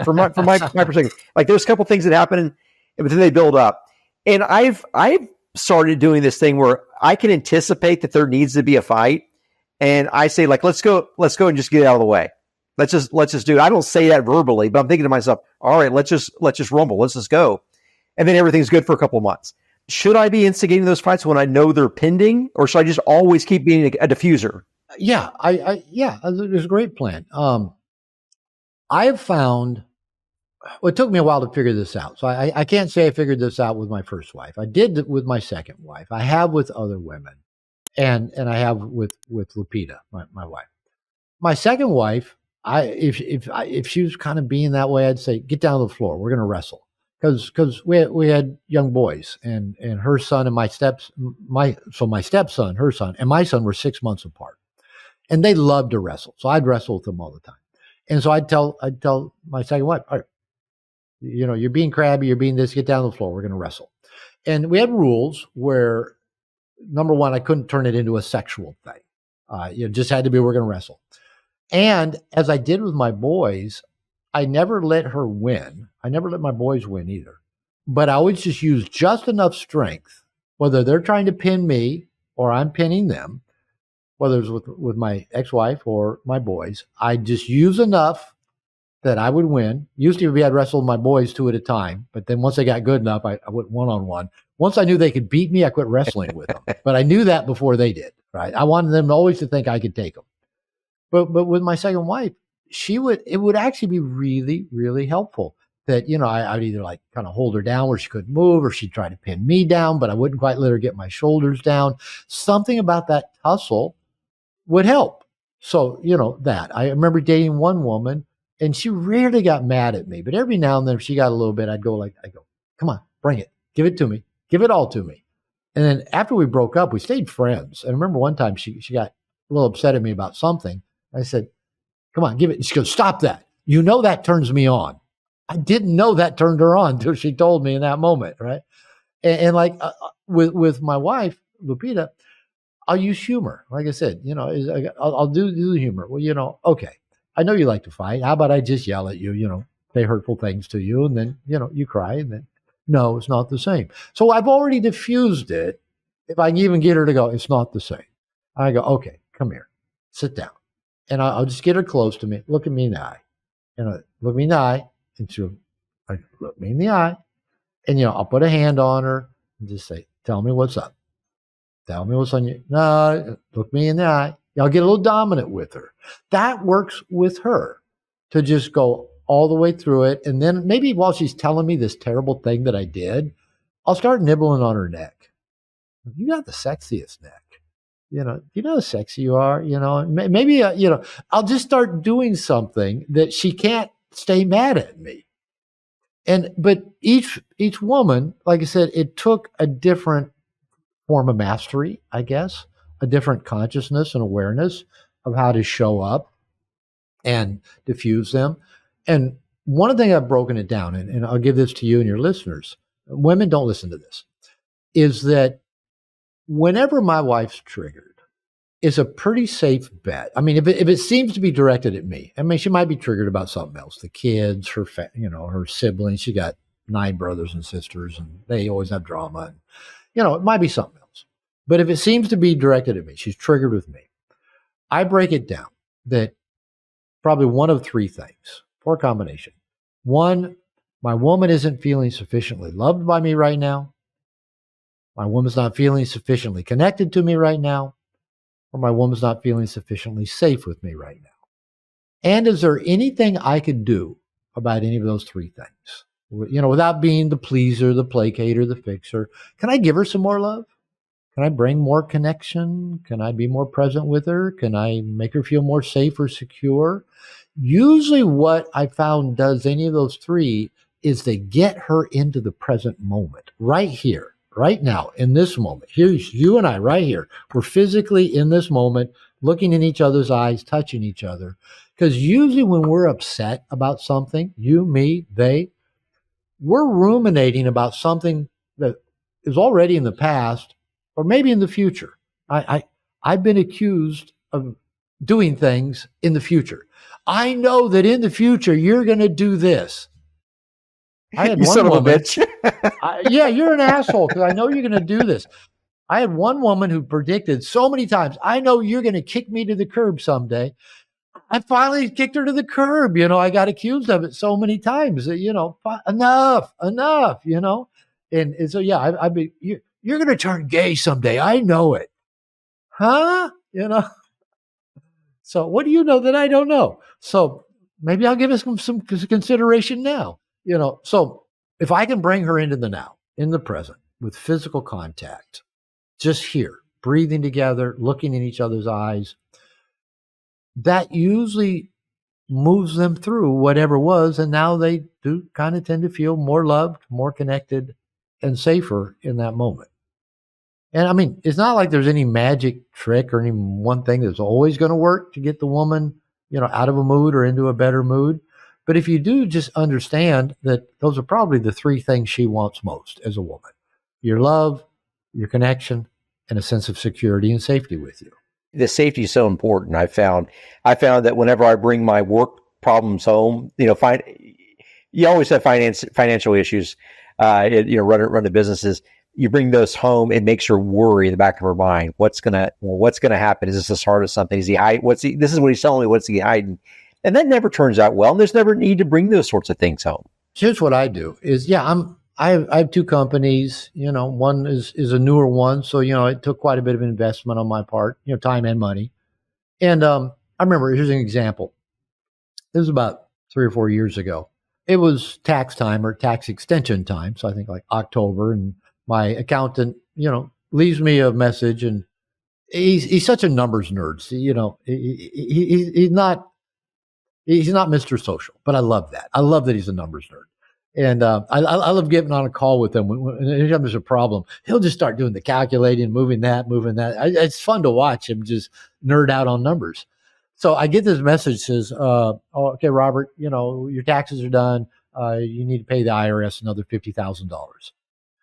From my perspective, like there's a couple things that happen, but then they build up. And I've started doing this thing where I can anticipate that there needs to be a fight, and I say, like, let's go and just get it out of the way. let's just do it. I don't say that verbally, but I'm thinking to myself, all right, let's just rumble. Let's just go. And then everything's good for a couple of months. Should I be instigating those fights when I know they're pending, or should I just always keep being a diffuser? Yeah, it's a great plan. I have found, well, it took me a while to figure this out. So I can't say I figured this out with my first wife. I did with my second wife. I have with other women, and I have with Lupita, my wife. My second wife, if she was kind of being that way, I'd say, get down to the floor. We're going to wrestle. Because we had young boys, and her son and my stepson, her son, and my son were 6 months apart. And they loved to wrestle. So I'd wrestle with them all the time. And so I'd tell my second wife, all right, you're being crabby, you're being this, get down to the floor, we're going to wrestle. And we had rules where, number one, I couldn't turn it into a sexual thing. It just had to be, we're going to wrestle. And as I did with my boys, I never let her win. I never let my boys win either. But I always just use just enough strength, whether they're trying to pin me or I'm pinning them, whether it's with my ex-wife or my boys, I just use enough that I would win. Usually I'd wrestle my boys 2 at a time, but then once they got good enough, I went one-on-one. Once I knew they could beat me, I quit wrestling with them. But I knew that before they did, right? I wanted them always to think I could take them. But with my second wife, it would actually be really, really helpful that, I'd either like kind of hold her down where she couldn't move, or she'd try to pin me down, but I wouldn't quite let her get my shoulders down. Something about that tussle would help. So, that. I remember dating one woman, and she rarely got mad at me, but every now and then if she got a little bit, I go, come on, bring it. Give it to me. Give it all to me. And then after we broke up, we stayed friends. And I remember one time she got a little upset at me about something. I said, come on, give it. She goes, stop that. That turns me on. I didn't know that turned her on until she told me in that moment, right? And with my wife, Lupita, I'll use humor. Like I said, I'll do the humor. Well, okay, I know you like to fight. How about I just yell at you, say hurtful things to you, and then, you cry, and then, no, it's not the same. So I've already diffused it. If I can even get her to go, it's not the same. I go, okay, come here, sit down. And I'll just get her close to me. Look at me in the eye. Look me in the eye. And she'll look me in the eye. And, I'll put a hand on her and just say, tell me what's up. Tell me what's on you. No, look me in the eye. I'll get a little dominant with her. That works with her to just go all the way through it. And then maybe while she's telling me this terrible thing that I did, I'll start nibbling on her neck. You got the sexiest neck. You know how sexy you are, maybe, I'll just start doing something that she can't stay mad at me. But each woman, like I said, it took a different form of mastery, I guess, a different consciousness and awareness of how to show up and diffuse them. And one of the things I've broken it down, and I'll give this to you and your listeners, women don't listen to this, is that whenever my wife's triggered, it's a pretty safe bet. I mean, if it seems to be directed at me, I mean, she might be triggered about something else. The kids, her siblings. She got 9 brothers and sisters, and they always have drama. And, it might be something else. But if it seems to be directed at me, she's triggered with me. I break it down that probably one of 3 things, or a combination. 1, my woman isn't feeling sufficiently loved by me right now. My woman's not feeling sufficiently connected to me right now, or my woman's not feeling sufficiently safe with me right now. And is there anything I could do about any of those 3 things? Without being the pleaser, the placater, the fixer. Can I give her some more love? Can I bring more connection? Can I be more present with her? Can I make her feel more safe or secure? Usually what I found does any of those 3 is they get her into the present moment, right here. Right now, in this moment, here's you and I right here. We're physically in this moment, looking in each other's eyes, touching each other. Because usually when we're upset about something, you, me, they, we're ruminating about something that is already in the past or maybe in the future. I've been accused of doing things in the future. I know that in the future, you're going to do this. I had you one son woman, of a bitch. yeah, you're an asshole because I know you're going to do this. I had one woman who predicted so many times, I know you're going to kick me to the curb someday. I finally kicked her to the curb. I got accused of it so many times that, enough, And so, yeah, I'd be, you're going to turn gay someday. I know it. Huh? So what do you know that I don't know? So maybe I'll give us some consideration now. So if I can bring her into the now, in the present, with physical contact, just here, breathing together, looking in each other's eyes, that usually moves them through whatever was. And now they do kind of tend to feel more loved, more connected, and safer in that moment. And I mean, it's not like there's any magic trick or any one thing that's always going to work to get the woman, out of a mood or into a better mood. But if you do just understand that those are probably the three things she wants most as a woman: your love, your connection, and a sense of security and safety with you. The safety is so important. I found that whenever I bring my work problems home, you always have financial issues, run the businesses. You bring those home, it makes her worry in the back of her mind. What's gonna happen? Is this the start of something? Is he hiding? This is what he's telling me. What's he hiding? And that never turns out well. And there's never need to bring those sorts of things home. Here's what I do is, I have two companies. One is a newer one, so it took quite a bit of investment on my part, time and money. And I remember, here's an example. This was about 3 or 4 years ago. It was tax time or tax extension time, so I think like October, and my accountant, leaves me a message, and he's such a numbers nerd. So, he's not Mr. Social, but I love that. I love that he's a numbers nerd. And I love getting on a call with him. Anytime there's a problem, he'll just start doing the calculating, moving that. It's fun to watch him just nerd out on numbers. So I get this message says, okay, Robert, your taxes are done. You need to pay the IRS another $50,000.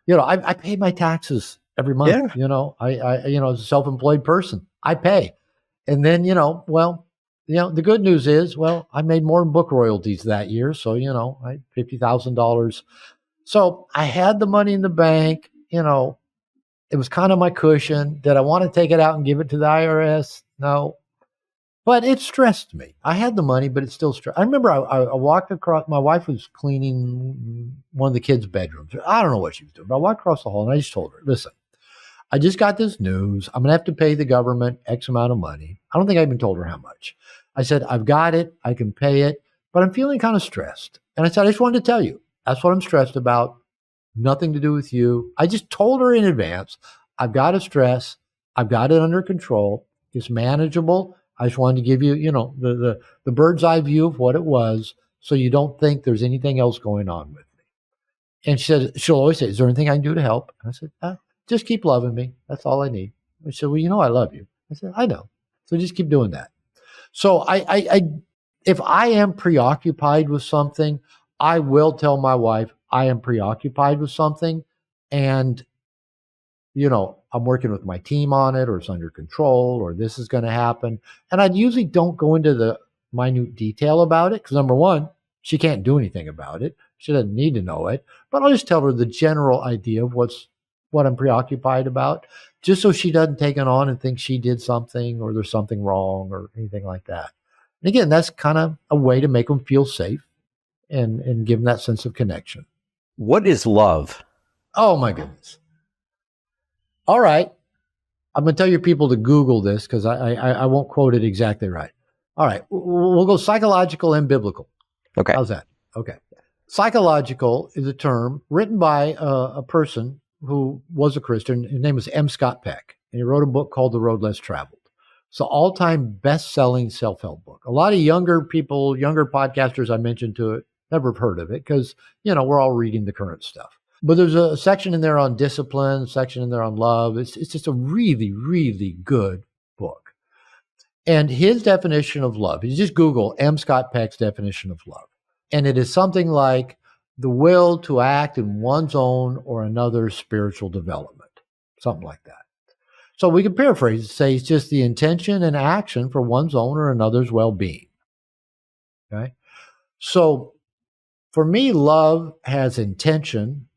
I pay my taxes every month. Yeah. As a self-employed person, I pay. And then, the good news is, I made more in book royalties that year. So, I $50,000. So I had the money in the bank. It was kind of my cushion. Did I want to take it out and give it to the IRS? No. But it stressed me. I had the money, but it still stressed. I remember I walked across, my wife was cleaning one of the kids' bedrooms. I don't know what she was doing, but I walked across the hall and I just told her, listen, I just got this news. I'm going to have to pay the government X amount of money. I don't think I even told her how much. I said, I've got it. I can pay it, but I'm feeling kind of stressed. And I said, I just wanted to tell you, that's what I'm stressed about. Nothing to do with you. I just told her in advance, I've got to stress. I've got it under control. It's manageable. I just wanted to give you, the bird's eye view of what it was, so you don't think there's anything else going on with me. And she said, she'll always say, is there anything I can do to help? And I said, just keep loving me. That's all I need. She said, well, I love you. I said, I know. So just keep doing that. So if I am preoccupied with something, I will tell my wife I am preoccupied with something, and I'm working with my team on it, or it's under control, or this is going to happen. And I usually don't go into the minute detail about it because, number one, she can't do anything about it. She doesn't need to know it. But I'll just tell her the general idea of what I'm preoccupied about, just so she doesn't take it on and think she did something or there's something wrong or anything like that. And again, that's kind of a way to make them feel safe and give them that sense of connection. What is love? Oh, my goodness. All right. I'm going to tell your people to Google this because I won't quote it exactly right. All right. We'll go psychological and biblical. Okay. How's that? Okay. Psychological is a term written by a person who was a Christian. His name was M. Scott Peck, and he wrote a book called The Road Less Traveled. It's an all-time best-selling self-help book. A lot of younger people, younger podcasters I mentioned to it, never have heard of it because, we're all reading the current stuff. But there's a section in there on discipline, a section in there on love. It's just a really, really good book. And his definition of love, you just Google M. Scott Peck's definition of love. And it is something like the will to act in one's own or another's spiritual development, something like that. So we can paraphrase and say it's just the intention and action for one's own or another's well-being. Okay? So for me, love has intention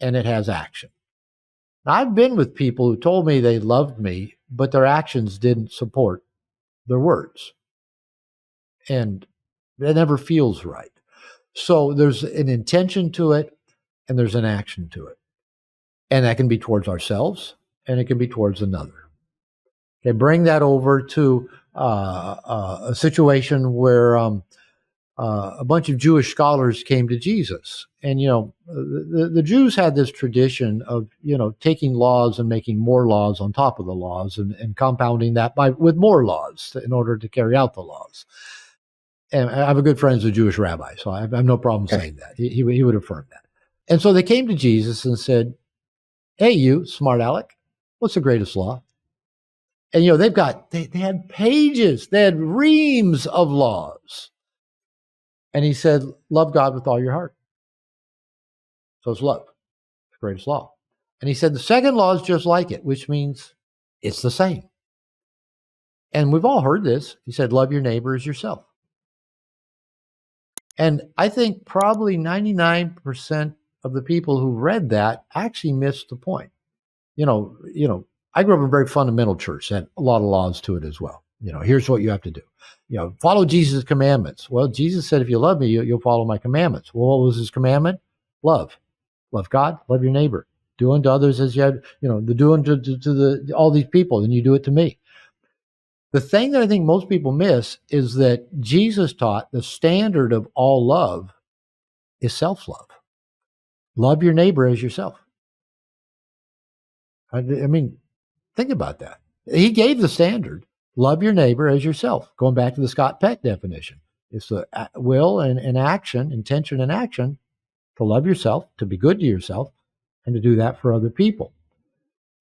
and it has action. Now, I've been with people who told me they loved me, but their actions didn't support their words. And that never feels right. So there's an intention to it and there's an action to it. And that can be towards ourselves and it can be towards another. Okay, bring that over to a situation where a bunch of Jewish scholars came to Jesus. And, the Jews had this tradition of, taking laws and making more laws on top of the laws and compounding that with more laws in order to carry out the laws. And I have a good friend who's a Jewish rabbi, so I have no problem saying that. He would affirm that. And so they came to Jesus and said, hey, you smart aleck, what's the greatest law? And, they had pages, they had reams of laws. And he said, love God with all your heart. So it's love, the greatest law. And he said, the second law is just like it, which means it's the same. And we've all heard this. He said, love your neighbor as yourself. And I think probably 99% of the people who read that actually missed the point. I grew up in a very fundamental church that had a lot of laws to it as well. Here's what you have to do. Follow Jesus' commandments. Well, Jesus said, if you love me, you'll follow my commandments. Well, what was his commandment? Love. Love God, love your neighbor. Do unto others as you had, the do unto to all these people, and you do it to me. The thing that I think most people miss is that Jesus taught the standard of all love is self-love. Love your neighbor as yourself. I mean, think about that. He gave the standard. Love your neighbor as yourself. Going back to the Scott Peck definition. It's the will and action, intention and action to love yourself, to be good to yourself, and to do that for other people.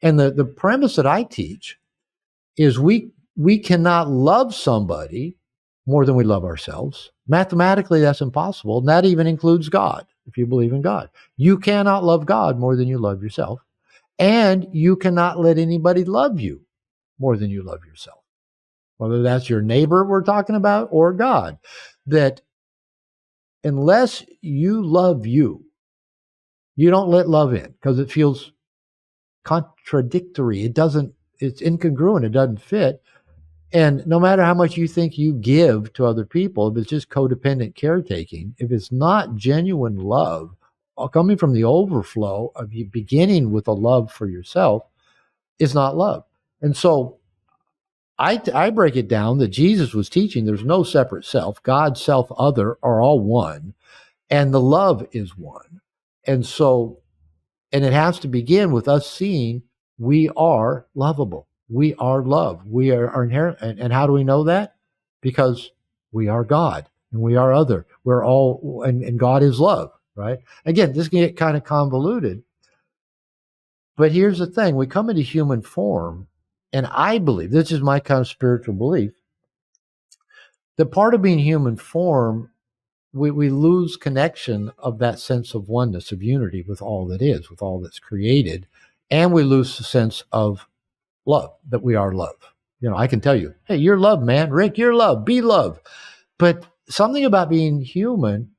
And the premise that I teach is we cannot love somebody more than we love ourselves. Mathematically, that's impossible. And that even includes God, if you believe in God. You cannot love God more than you love yourself. And you cannot let anybody love you more than you love yourself. Whether that's your neighbor we're talking about or God. That unless you love you, you don't let love in because it feels contradictory. It's incongruent. It doesn't fit. And no matter how much you think you give to other people, if it's just codependent caretaking, if it's not genuine love, coming from the overflow of you beginning with a love for yourself, it's not love. And so I break it down that Jesus was teaching there's no separate self. God, self, other are all one. And the love is one. And it has to begin with us seeing we are lovable. We are love. We are inherent. And how do we know that? Because we are God and we are other. We're all, and God is love, right? Again, this can get kind of convoluted. But here's the thing. We come into human form, and I believe, this is my kind of spiritual belief, that part of being human form, we lose connection of that sense of oneness, of unity with all that is, with all that's created. And we lose the sense of love, that we are love. I can tell you, hey, you're love, man. Rick, you're love. Be love. But something about being human,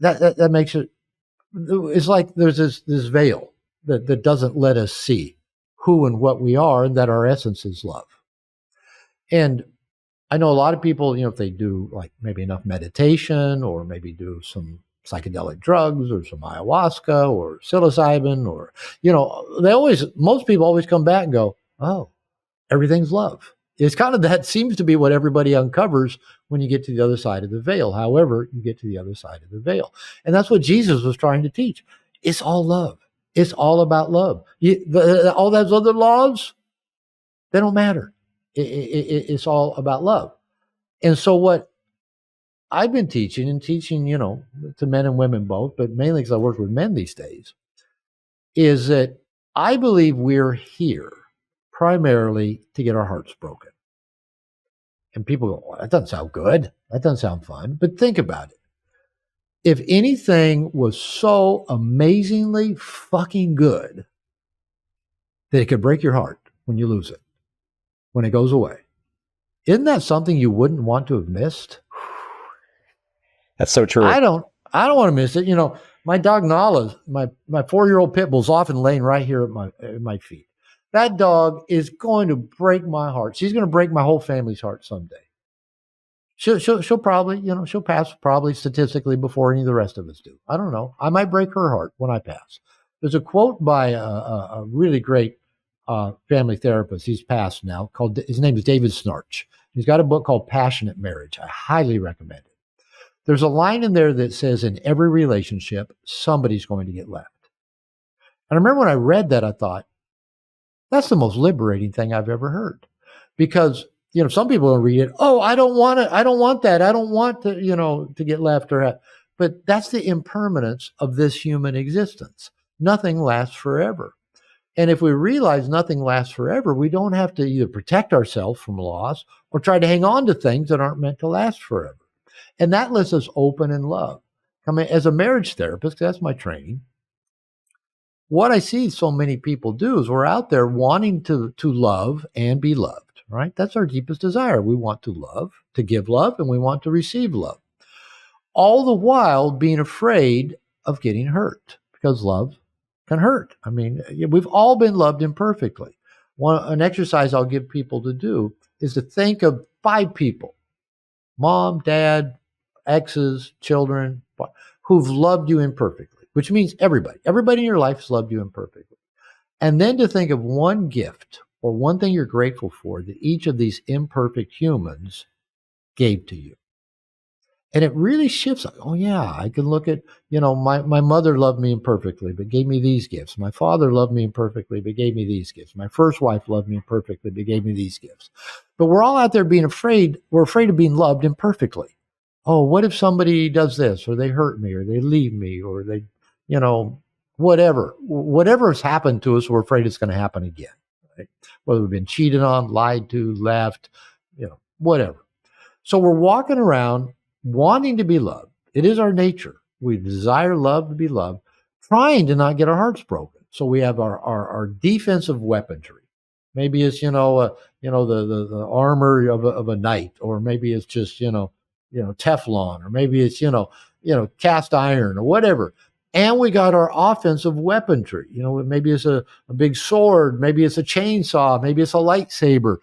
that makes it, it's like there's this veil that doesn't let us see who and what we are, and that our essence is love. And I know a lot of people, if they do like maybe enough meditation or maybe do some psychedelic drugs or some ayahuasca or psilocybin or, most people always come back and go, oh, everything's love. It's kind of that seems to be what everybody uncovers when you get to the other side of the veil. However, you get to the other side of the veil. And that's what Jesus was trying to teach. It's all love. It's all about love. All those other laws, they don't matter. It's all about love. And so what I've been teaching, to men and women both, but mainly because I work with men these days, is that I believe we're here primarily to get our hearts broken. And people go, well, that doesn't sound good. That doesn't sound fun. But think about it. If anything was so amazingly fucking good that it could break your heart when you lose it, when it goes away, isn't that something you wouldn't want to have missed? That's so true. I don't want to miss it. My dog Nala, my 4-year-old pit bull, is often laying right here at my feet. That dog is going to break my heart. She's going to break my whole family's heart someday. She'll probably, she'll pass probably statistically before any of the rest of us do. I don't know. I might break her heart when I pass. There's a quote by a really great family therapist. He's passed now. His name is David Snarch. He's got a book called Passionate Marriage. I highly recommend it. There's a line in there that says, in every relationship, somebody's going to get left. And I remember when I read that, I thought, that's the most liberating thing I've ever heard. Because, some people will read it, oh, I don't want it. I don't want that. I don't want to, to get left but that's the impermanence of this human existence. Nothing lasts forever. And if we realize nothing lasts forever, we don't have to either protect ourselves from loss or try to hang on to things that aren't meant to last forever. And that lets us open and love. I mean, as a marriage therapist, that's my training, what I see so many people do is we're out there wanting to love and be loved, right? That's our deepest desire. We want to love, to give love, and we want to receive love. All the while being afraid of getting hurt, because love can hurt. I mean, we've all been loved imperfectly. An exercise I'll give people to do is to think of 5 people, mom, dad, exes, children, who've loved you imperfectly, which means everybody in your life has loved you imperfectly. And then to think of one gift or one thing you're grateful for that each of these imperfect humans gave to you. And it really shifts. Oh, yeah, I can look at, my mother loved me imperfectly, but gave me these gifts. My father loved me imperfectly, but gave me these gifts. My first wife loved me imperfectly, but gave me these gifts. But we're all out there being afraid. We're afraid of being loved imperfectly. Oh, what if somebody does this, or they hurt me, or they leave me, or they, whatever has happened to us, we're afraid it's going to happen again. Right? Whether we've been cheated on, lied to, left, whatever. So we're walking around wanting to be loved. It is our nature. We desire love, to be loved, trying to not get our hearts broken. So we have our defensive weaponry. Maybe it's, the armor of a knight, or maybe it's just, Teflon, or maybe it's, cast iron or whatever. And we got our offensive weaponry. Maybe it's a big sword, maybe it's a chainsaw, maybe it's a lightsaber.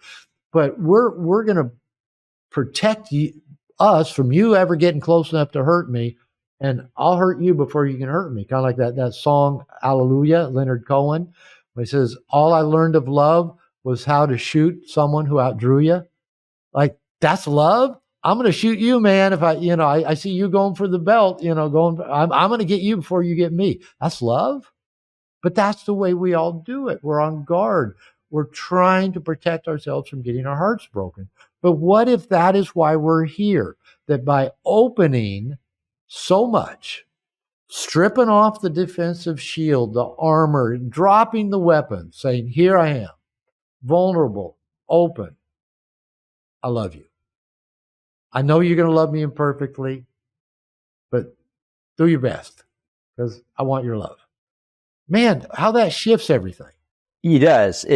But we're going to protect us from you ever getting close enough to hurt me, and I'll hurt you before you can hurt me. Kind of like that song, Hallelujah, Leonard Cohen, where he says, all I learned of love was how to shoot someone who outdrew you. Like, that's love? I'm going to shoot you, man. If I see you going for the belt, I'm going to get you before you get me. That's love? But that's the way we all do it. We're on guard. We're trying to protect ourselves from getting our hearts broken. But what if that is why we're here? That by opening so much, stripping off the defensive shield, the armor, dropping the weapon, saying, here I am, vulnerable, open, I love you. I know you're going to love me imperfectly, but do your best, because I want your love. Man, how that shifts everything. It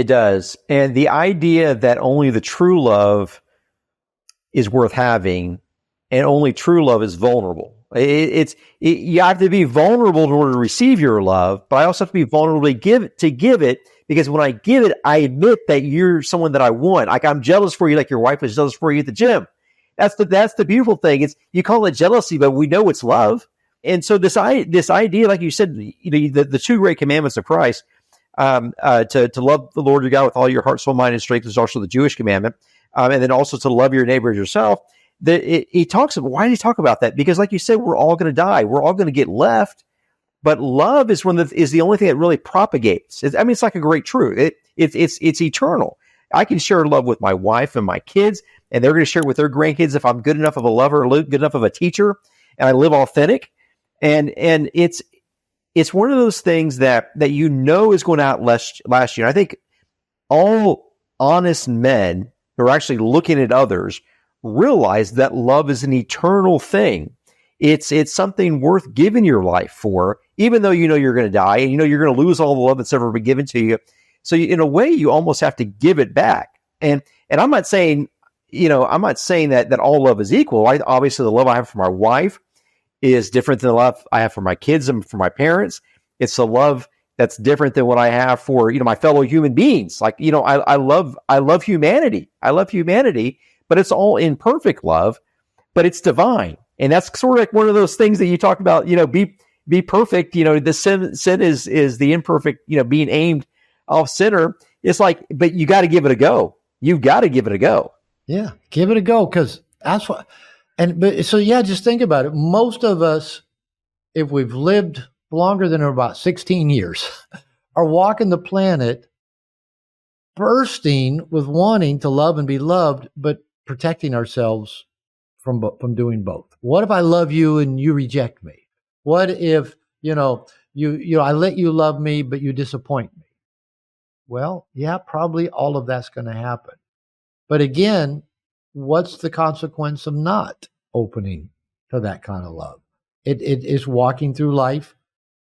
does. And the idea that only the true love is worth having, and only true love is vulnerable. You have to be vulnerable in order to receive your love, but I also have to be vulnerable to give it, because when I give it, I admit that you're someone that I want. Like, I'm jealous for you, like your wife was jealous for you at the gym. That's the beautiful thing. You call it jealousy, but we know it's love. And so this idea, like you said, the 2 great commandments of Christ, to love the Lord your God with all your heart, soul, mind, and strength, is also the Jewish commandment. And then also to love your neighbor as yourself. He talks about, why did he talk about that? Because like you said, we're all going to die. We're all going to get left. But love is the only thing that really propagates. It's like a great truth. It's eternal. I can share love with my wife and my kids, and they're going to share with their grandkids if I'm good enough of a lover, good enough of a teacher, and I live authentic. And it's one of those things that is going to outlast you. And I think all honest men who are actually looking at others realize that love is an eternal thing. It's something worth giving your life for, even though you're going to die and you're going to lose all the love that's ever been given to you. So in a way, you almost have to give it back. And I'm not saying, that all love is equal. Obviously, the love I have for my wife is different than the love I have for my kids and for my parents. It's a love that's different than what I have for, my fellow human beings. Like, I love humanity. I love humanity, but it's all imperfect love. but it's divine. And that's sort of like one of those things that you talk about, be perfect. The sin is the imperfect, being aimed off center. It's like, but you got to give it a go. You've got to give it a go. Yeah, give it a go, because that's what. Just think about it. Most of us, if we've lived longer than about 16 years, are walking the planet bursting with wanting to love and be loved, but protecting ourselves from doing both. What if I love you and you reject me? What if I let you love me, but you disappoint me? Well, yeah, probably all of that's going to happen. But again, what's the consequence of not opening to that kind of love? It is walking through life,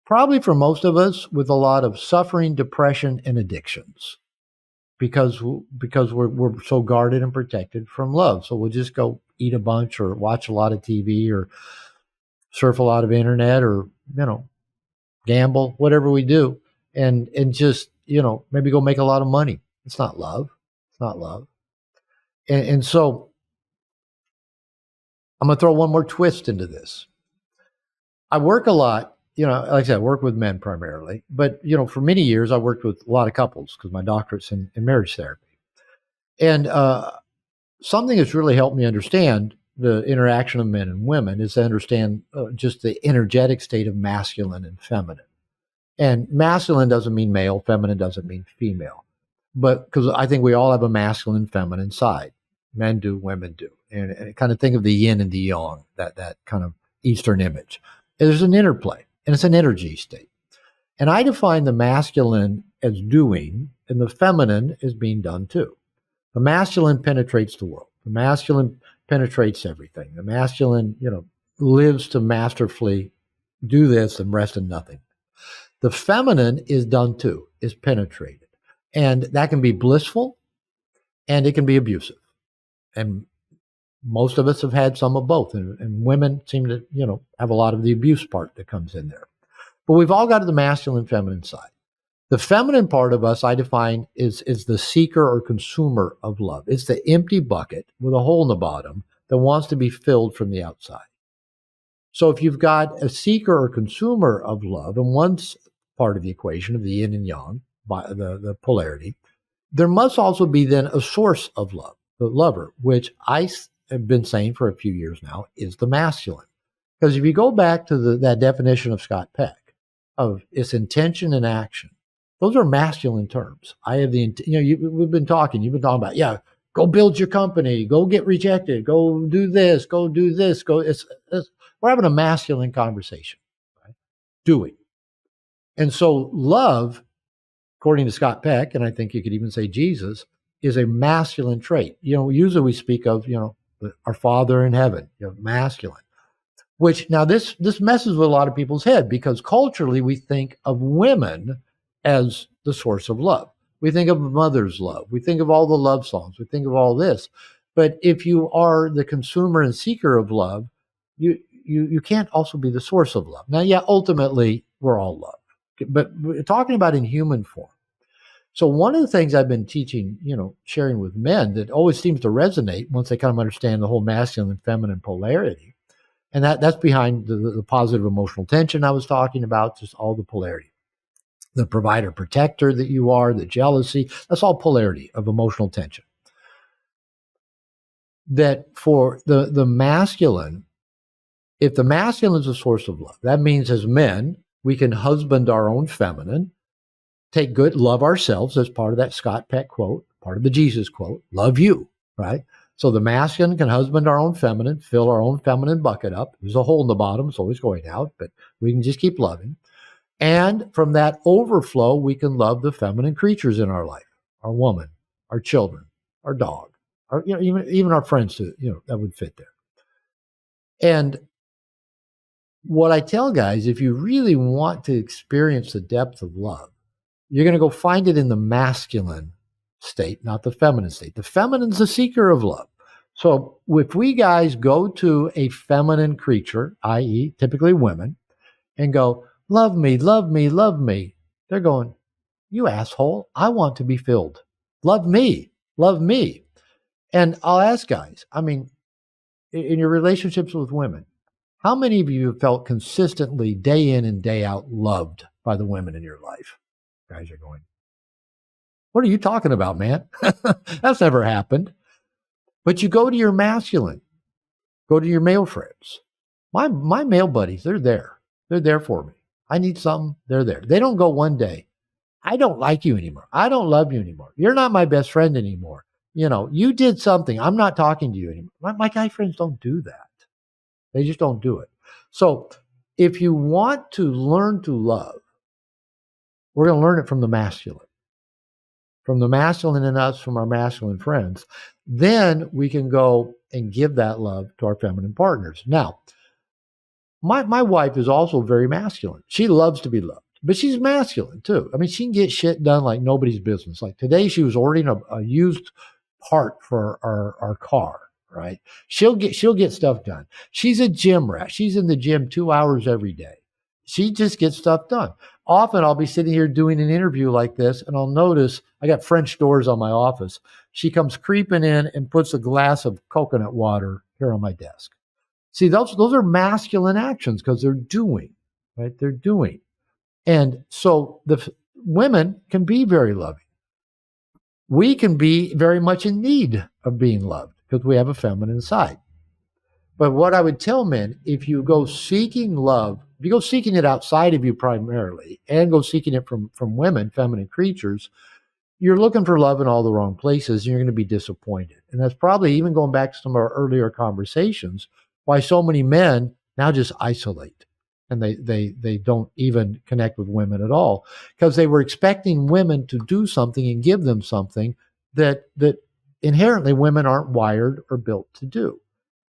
probably for most of us, with a lot of suffering, depression, and addictions, because we're so guarded and protected from love. So we'll just go eat a bunch, or watch a lot of TV, or surf a lot of internet, or gamble, whatever we do, and just maybe go make a lot of money. It's not love. It's not love. And so I'm going to throw one more twist into this. I work a lot, like I said, I work with men primarily, but for many years I worked with a lot of couples because my doctorate's in marriage therapy. And something that's really helped me understand the interaction of men and women is to understand just the energetic state of masculine and feminine. And masculine doesn't mean male, feminine doesn't mean female. But because I think we all have a masculine, feminine side. Men do, women do. And kind of think of the yin and the yang, that kind of Eastern image. And there's an interplay, and it's an energy state. And I define the masculine as doing, and the feminine as being done too. The masculine penetrates the world. The masculine penetrates everything. The masculine, lives to masterfully do this and rest in nothing. The feminine is done too, is penetrated. And that can be blissful, and it can be abusive. And most of us have had some of both. And women seem to, have a lot of the abuse part that comes in there. But we've all got the masculine, feminine side. The feminine part of us, I define, is the seeker or consumer of love. It's the empty bucket with a hole in the bottom that wants to be filled from the outside. So if you've got a seeker or consumer of love in one part of the equation of the yin and yang, the polarity, there must also be then a source of love, the lover, which I have been saying for a few years now is the masculine. Because if you go back to that definition of Scott Peck, of its intention and action, those are masculine terms. I have we've been talking, you've been talking about, go build your company, go get rejected, go do this, we're having a masculine conversation, right? Doing. And so love, according to Scott Peck, and I think you could even say Jesus, is a masculine trait. Usually we speak of, our Father in heaven, masculine. Which now this messes with a lot of people's head, because culturally we think of women as the source of love. We think of mother's love. We think of all the love songs. We think of all this. But if you are the consumer and seeker of love, you can't also be the source of love. Now, ultimately we're all love, but we're talking about in human form. So one of the things I've been teaching, sharing with men that always seems to resonate once they kind of understand the whole masculine and feminine polarity, and that's behind the positive emotional tension I was talking about, just all the polarity. The provider protector that you are, the jealousy, that's all polarity of emotional tension. That for the masculine, if the masculine is a source of love, that means as men, we can husband our own feminine, take good, love ourselves as part of that Scott Peck quote, part of the Jesus quote, love you, right? So the masculine can husband our own feminine, fill our own feminine bucket up. There's a hole in the bottom, it's always going out, but we can just keep loving. And from that overflow, we can love the feminine creatures in our life, our woman, our children, our dog, or even our friends too, that would fit there. And what I tell guys, if you really want to experience the depth of love, you're going to go find it in the masculine state, not the feminine state. The feminine's the seeker of love. So if we guys go to a feminine creature, i.e. typically women, and go, love me, love me, love me, they're going, you asshole, I want to be filled. Love me, love me. And I'll ask guys, in your relationships with women, how many of you have felt consistently day in and day out loved by the women in your life? Guys are going, what are you talking about, man? That's never happened. But you go to your masculine, go to your male friends. My male buddies, they're there. They're there for me. I need something, they're there. They don't go one day, I don't like you anymore. I don't love you anymore. You're not my best friend anymore. You did something. I'm not talking to you anymore. My guy friends don't do that. They just don't do it. So if you want to learn to love, we're going to learn it from the masculine in us, from our masculine friends. Then we can go and give that love to our feminine partners. Now, my wife is also very masculine. She loves to be loved, but she's masculine too. I mean, she can get shit done like nobody's business. Like today, she was ordering a used part for our car. Right? She'll get stuff done. She's a gym rat. She's in the gym 2 hours every day. She just gets stuff done. Often I'll be sitting here doing an interview like this, and I'll notice I got French doors on my office. She comes creeping in and puts a glass of coconut water here on my desk. See, those are masculine actions because they're doing, right? They're doing. And so the women can be very loving. We can be very much in need of being loved because we have a feminine side. But what I would tell men, if you go seeking love, if you go seeking it outside of you primarily and go seeking it from women, feminine creatures, you're looking for love in all the wrong places and you're going to be disappointed. And that's probably, even going back to some of our earlier conversations, why so many men now just isolate and they don't even connect with women at all, because they were expecting women to do something and give them something that inherently women aren't wired or built to do,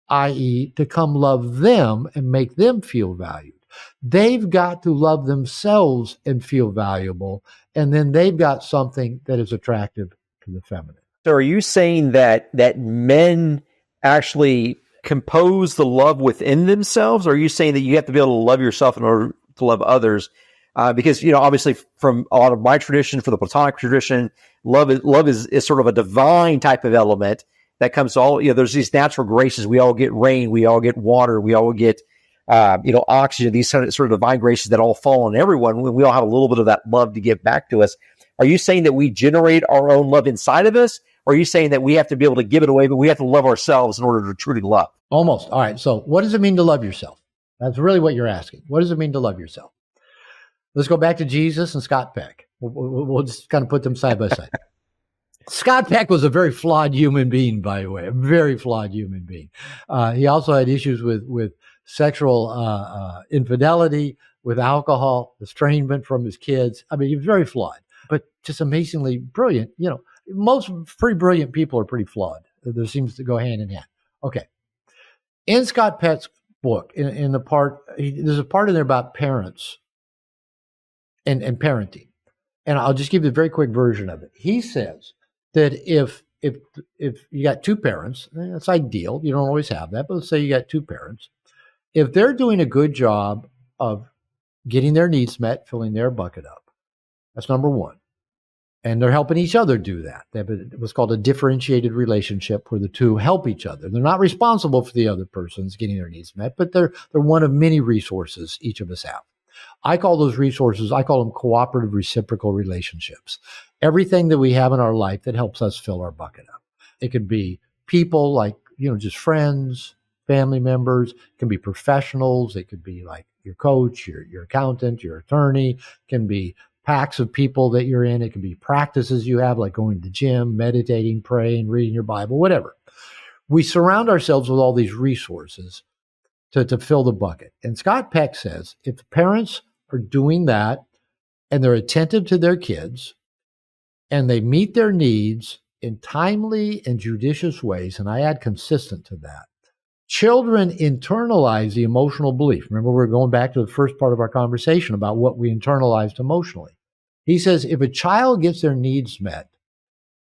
i.e. to come love them and make them feel valued. They've got to love themselves and feel valuable, and then they've got something that is attractive to the feminine. So are you saying that men actually compose the love within themselves, or are you saying that you have to be able to love yourself in order to love others? Because, obviously from a lot of my tradition, for the Platonic tradition, love is sort of a divine type of element that comes to all, there's these natural graces. We all get rain, we all get water, we all get, oxygen, these sort of divine graces that all fall on everyone. We all have a little bit of that love to give back to us. Are you saying that we generate our own love inside of us? Or are you saying that we have to be able to give it away, but we have to love ourselves in order to truly love? Almost. All right. So what does it mean to love yourself? That's really what you're asking. What does it mean to love yourself? Let's go back to Jesus and Scott Peck. We'll just kind of put them side by side. Scott Peck was a very flawed human being, by the way, a very flawed human being. He also had issues with sexual infidelity, with alcohol, estrangement from his kids. I mean, he was very flawed, but just amazingly brilliant. Most pretty brilliant people are pretty flawed. There seems to go hand in hand. Okay. In Scott Peck's book, in the part, there's a part in there about parents and parenting. And I'll just give you a very quick version of it. He says that if you got two parents, that's ideal. You don't always have that, but let's say you got two parents. If they're doing a good job of getting their needs met, filling their bucket up, that's number one. And they're helping each other do that. They have what's called a differentiated relationship where the two help each other. They're not responsible for the other person's getting their needs met, but they're one of many resources each of us have. I call those resources, I call them cooperative reciprocal relationships. Everything that we have in our life that helps us fill our bucket up. It could be people like, just friends, family members. It can be professionals. It could be like your coach, your accountant, your attorney. It can be packs of people that you're in. It can be practices you have, like going to the gym, meditating, praying, reading your Bible, whatever. We surround ourselves with all these resources to fill the bucket. And Scott Peck says, if the parents are doing that and they're attentive to their kids and they meet their needs in timely and judicious ways, and I add consistent to that, children internalize the emotional belief. Remember, we're going back to the first part of our conversation about what we internalized emotionally. He says, if a child gets their needs met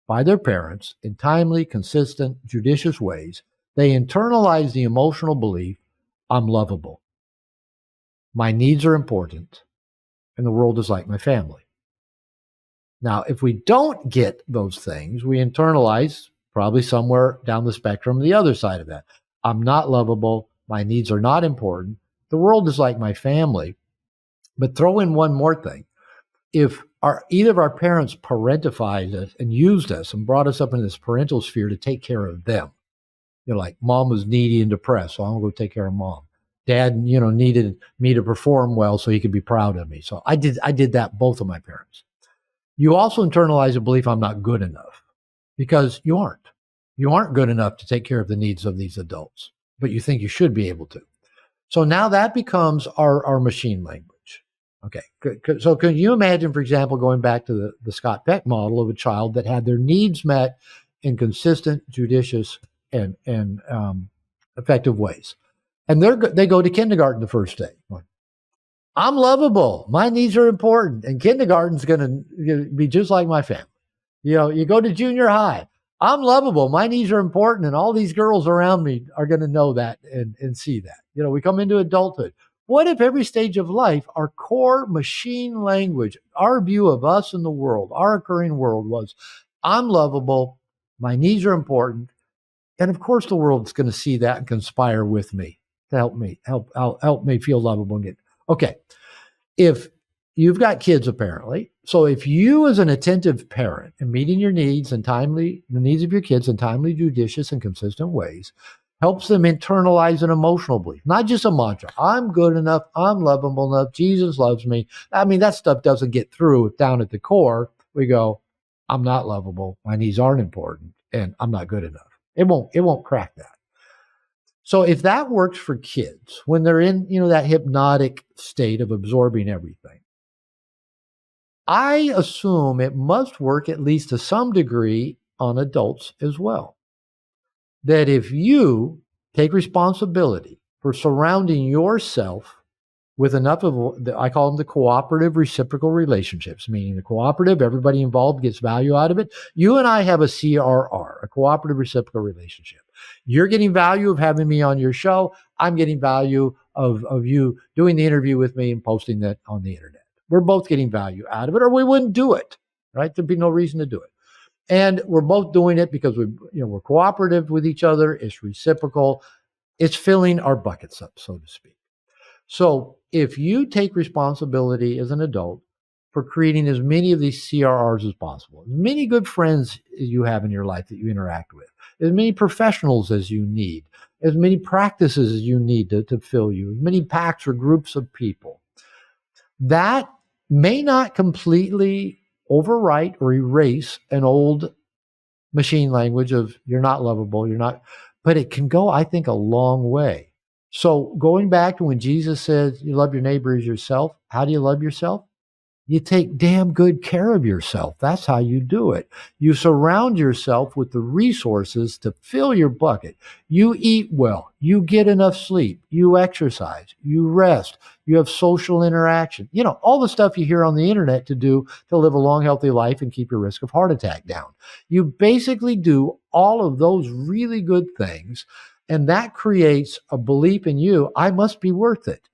by their parents in timely, consistent, judicious ways, they internalize the emotional belief, I'm lovable. My needs are important, and the world is like my family. Now, if we don't get those things, we internalize probably somewhere down the spectrum, the other side of that. I'm not lovable. My needs are not important. The world is like my family. But throw in one more thing. If either of our parents parentified us and used us and brought us up into this parental sphere to take care of them, like mom was needy and depressed, so I'm going to go take care of mom. Dad, needed me to perform well so he could be proud of me. So I did that, both of my parents. You also internalize a belief I'm not good enough, because you aren't. You aren't good enough to take care of the needs of these adults, but you think you should be able to. So now that becomes our machine language. Okay. So can you imagine, for example, going back to the Scott Peck model of a child that had their needs met in consistent, judicious, and effective ways. And they go to kindergarten the first day. I'm lovable. My needs are important. And kindergarten's going to be just like my family. You go to junior high. I'm lovable. My needs are important. And all these girls around me are going to know that and see that. We come into adulthood. What if every stage of life, our core machine language, our view of us and the world, our occurring world was, I'm lovable. My needs are important. And of course, the world's going to see that and conspire with me to help me feel lovable. Okay. If you've got kids, apparently, so if you as an attentive parent and meeting your needs and the needs of your kids in timely, judicious, and consistent ways, helps them internalize an emotional belief, not just a mantra. I'm good enough. I'm lovable enough. Jesus loves me. I mean, that stuff doesn't get through down at the core. We go, I'm not lovable. My needs aren't important, and I'm not good enough. It won't crack that. So if that works for kids when they're in, that hypnotic state of absorbing everything, I assume it must work at least to some degree on adults as well. That if you take responsibility for surrounding yourself with enough of, I call them the cooperative reciprocal relationships, meaning the cooperative, everybody involved gets value out of it. You and I have a CRR, a cooperative reciprocal relationship. You're getting value of having me on your show. I'm getting value of you doing the interview with me and posting that on the internet. We're both getting value out of it, or we wouldn't do it, right? There'd be no reason to do it. And we're both doing it because we're cooperative with each other. It's reciprocal. It's filling our buckets up, so to speak. So if you take responsibility as an adult for creating as many of these CRRs as possible, as many good friends as you have in your life that you interact with, as many professionals as you need, as many practices as you need to fill you, as many packs or groups of people, that may not completely overwrite or erase an old machine language of you're not lovable, but it can go, I think, a long way. So going back to when Jesus said you love your neighbor as yourself, how do you love yourself? You take damn good care of yourself. That's how you do it. You surround yourself with the resources to fill your bucket. You eat well. You get enough sleep. You exercise. You rest. You have social interaction. All the stuff you hear on the internet to do to live a long, healthy life and keep your risk of heart attack down. You basically do all of those really good things. And that creates a belief in you. I must be worth it.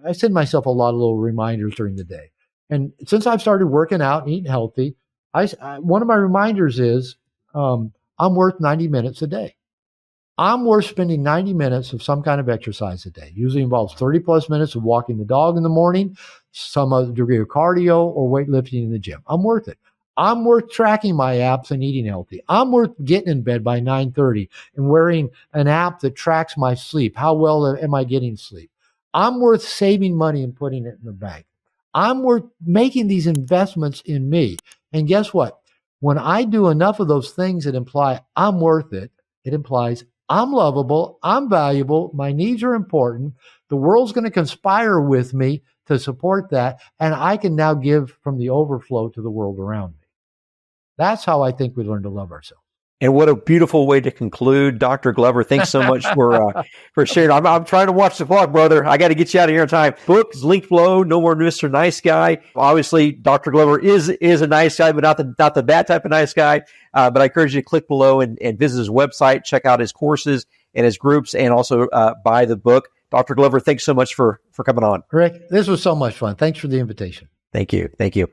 I send myself a lot of little reminders during the day. And since I've started working out and eating healthy, one of my reminders is I'm worth 90 minutes a day. I'm worth spending 90 minutes of some kind of exercise a day. Usually involves 30 plus minutes of walking the dog in the morning, some other degree of cardio or weightlifting in the gym. I'm worth it. I'm worth tracking my apps and eating healthy. I'm worth getting in bed by 9:30 and wearing an app that tracks my sleep. How well am I getting sleep? I'm worth saving money and putting it in the bank. I'm worth making these investments in me. And guess what? When I do enough of those things that imply I'm worth it, it implies I'm lovable, I'm valuable, my needs are important, the world's going to conspire with me to support that, and I can now give from the overflow to the world around me. That's how I think we learn to love ourselves. And what a beautiful way to conclude. Dr. Glover, thanks so much for sharing. I'm trying to watch the clock, brother. I got to get you out of here in time. Book is linked below. No More Mr. Nice Guy. Obviously, Dr. Glover is a nice guy, but not the bad type of nice guy. But I encourage you to click below and visit his website, check out his courses and his groups, and also buy the book. Dr. Glover, thanks so much for coming on. Rick, this was so much fun. Thanks for the invitation. Thank you. Thank you.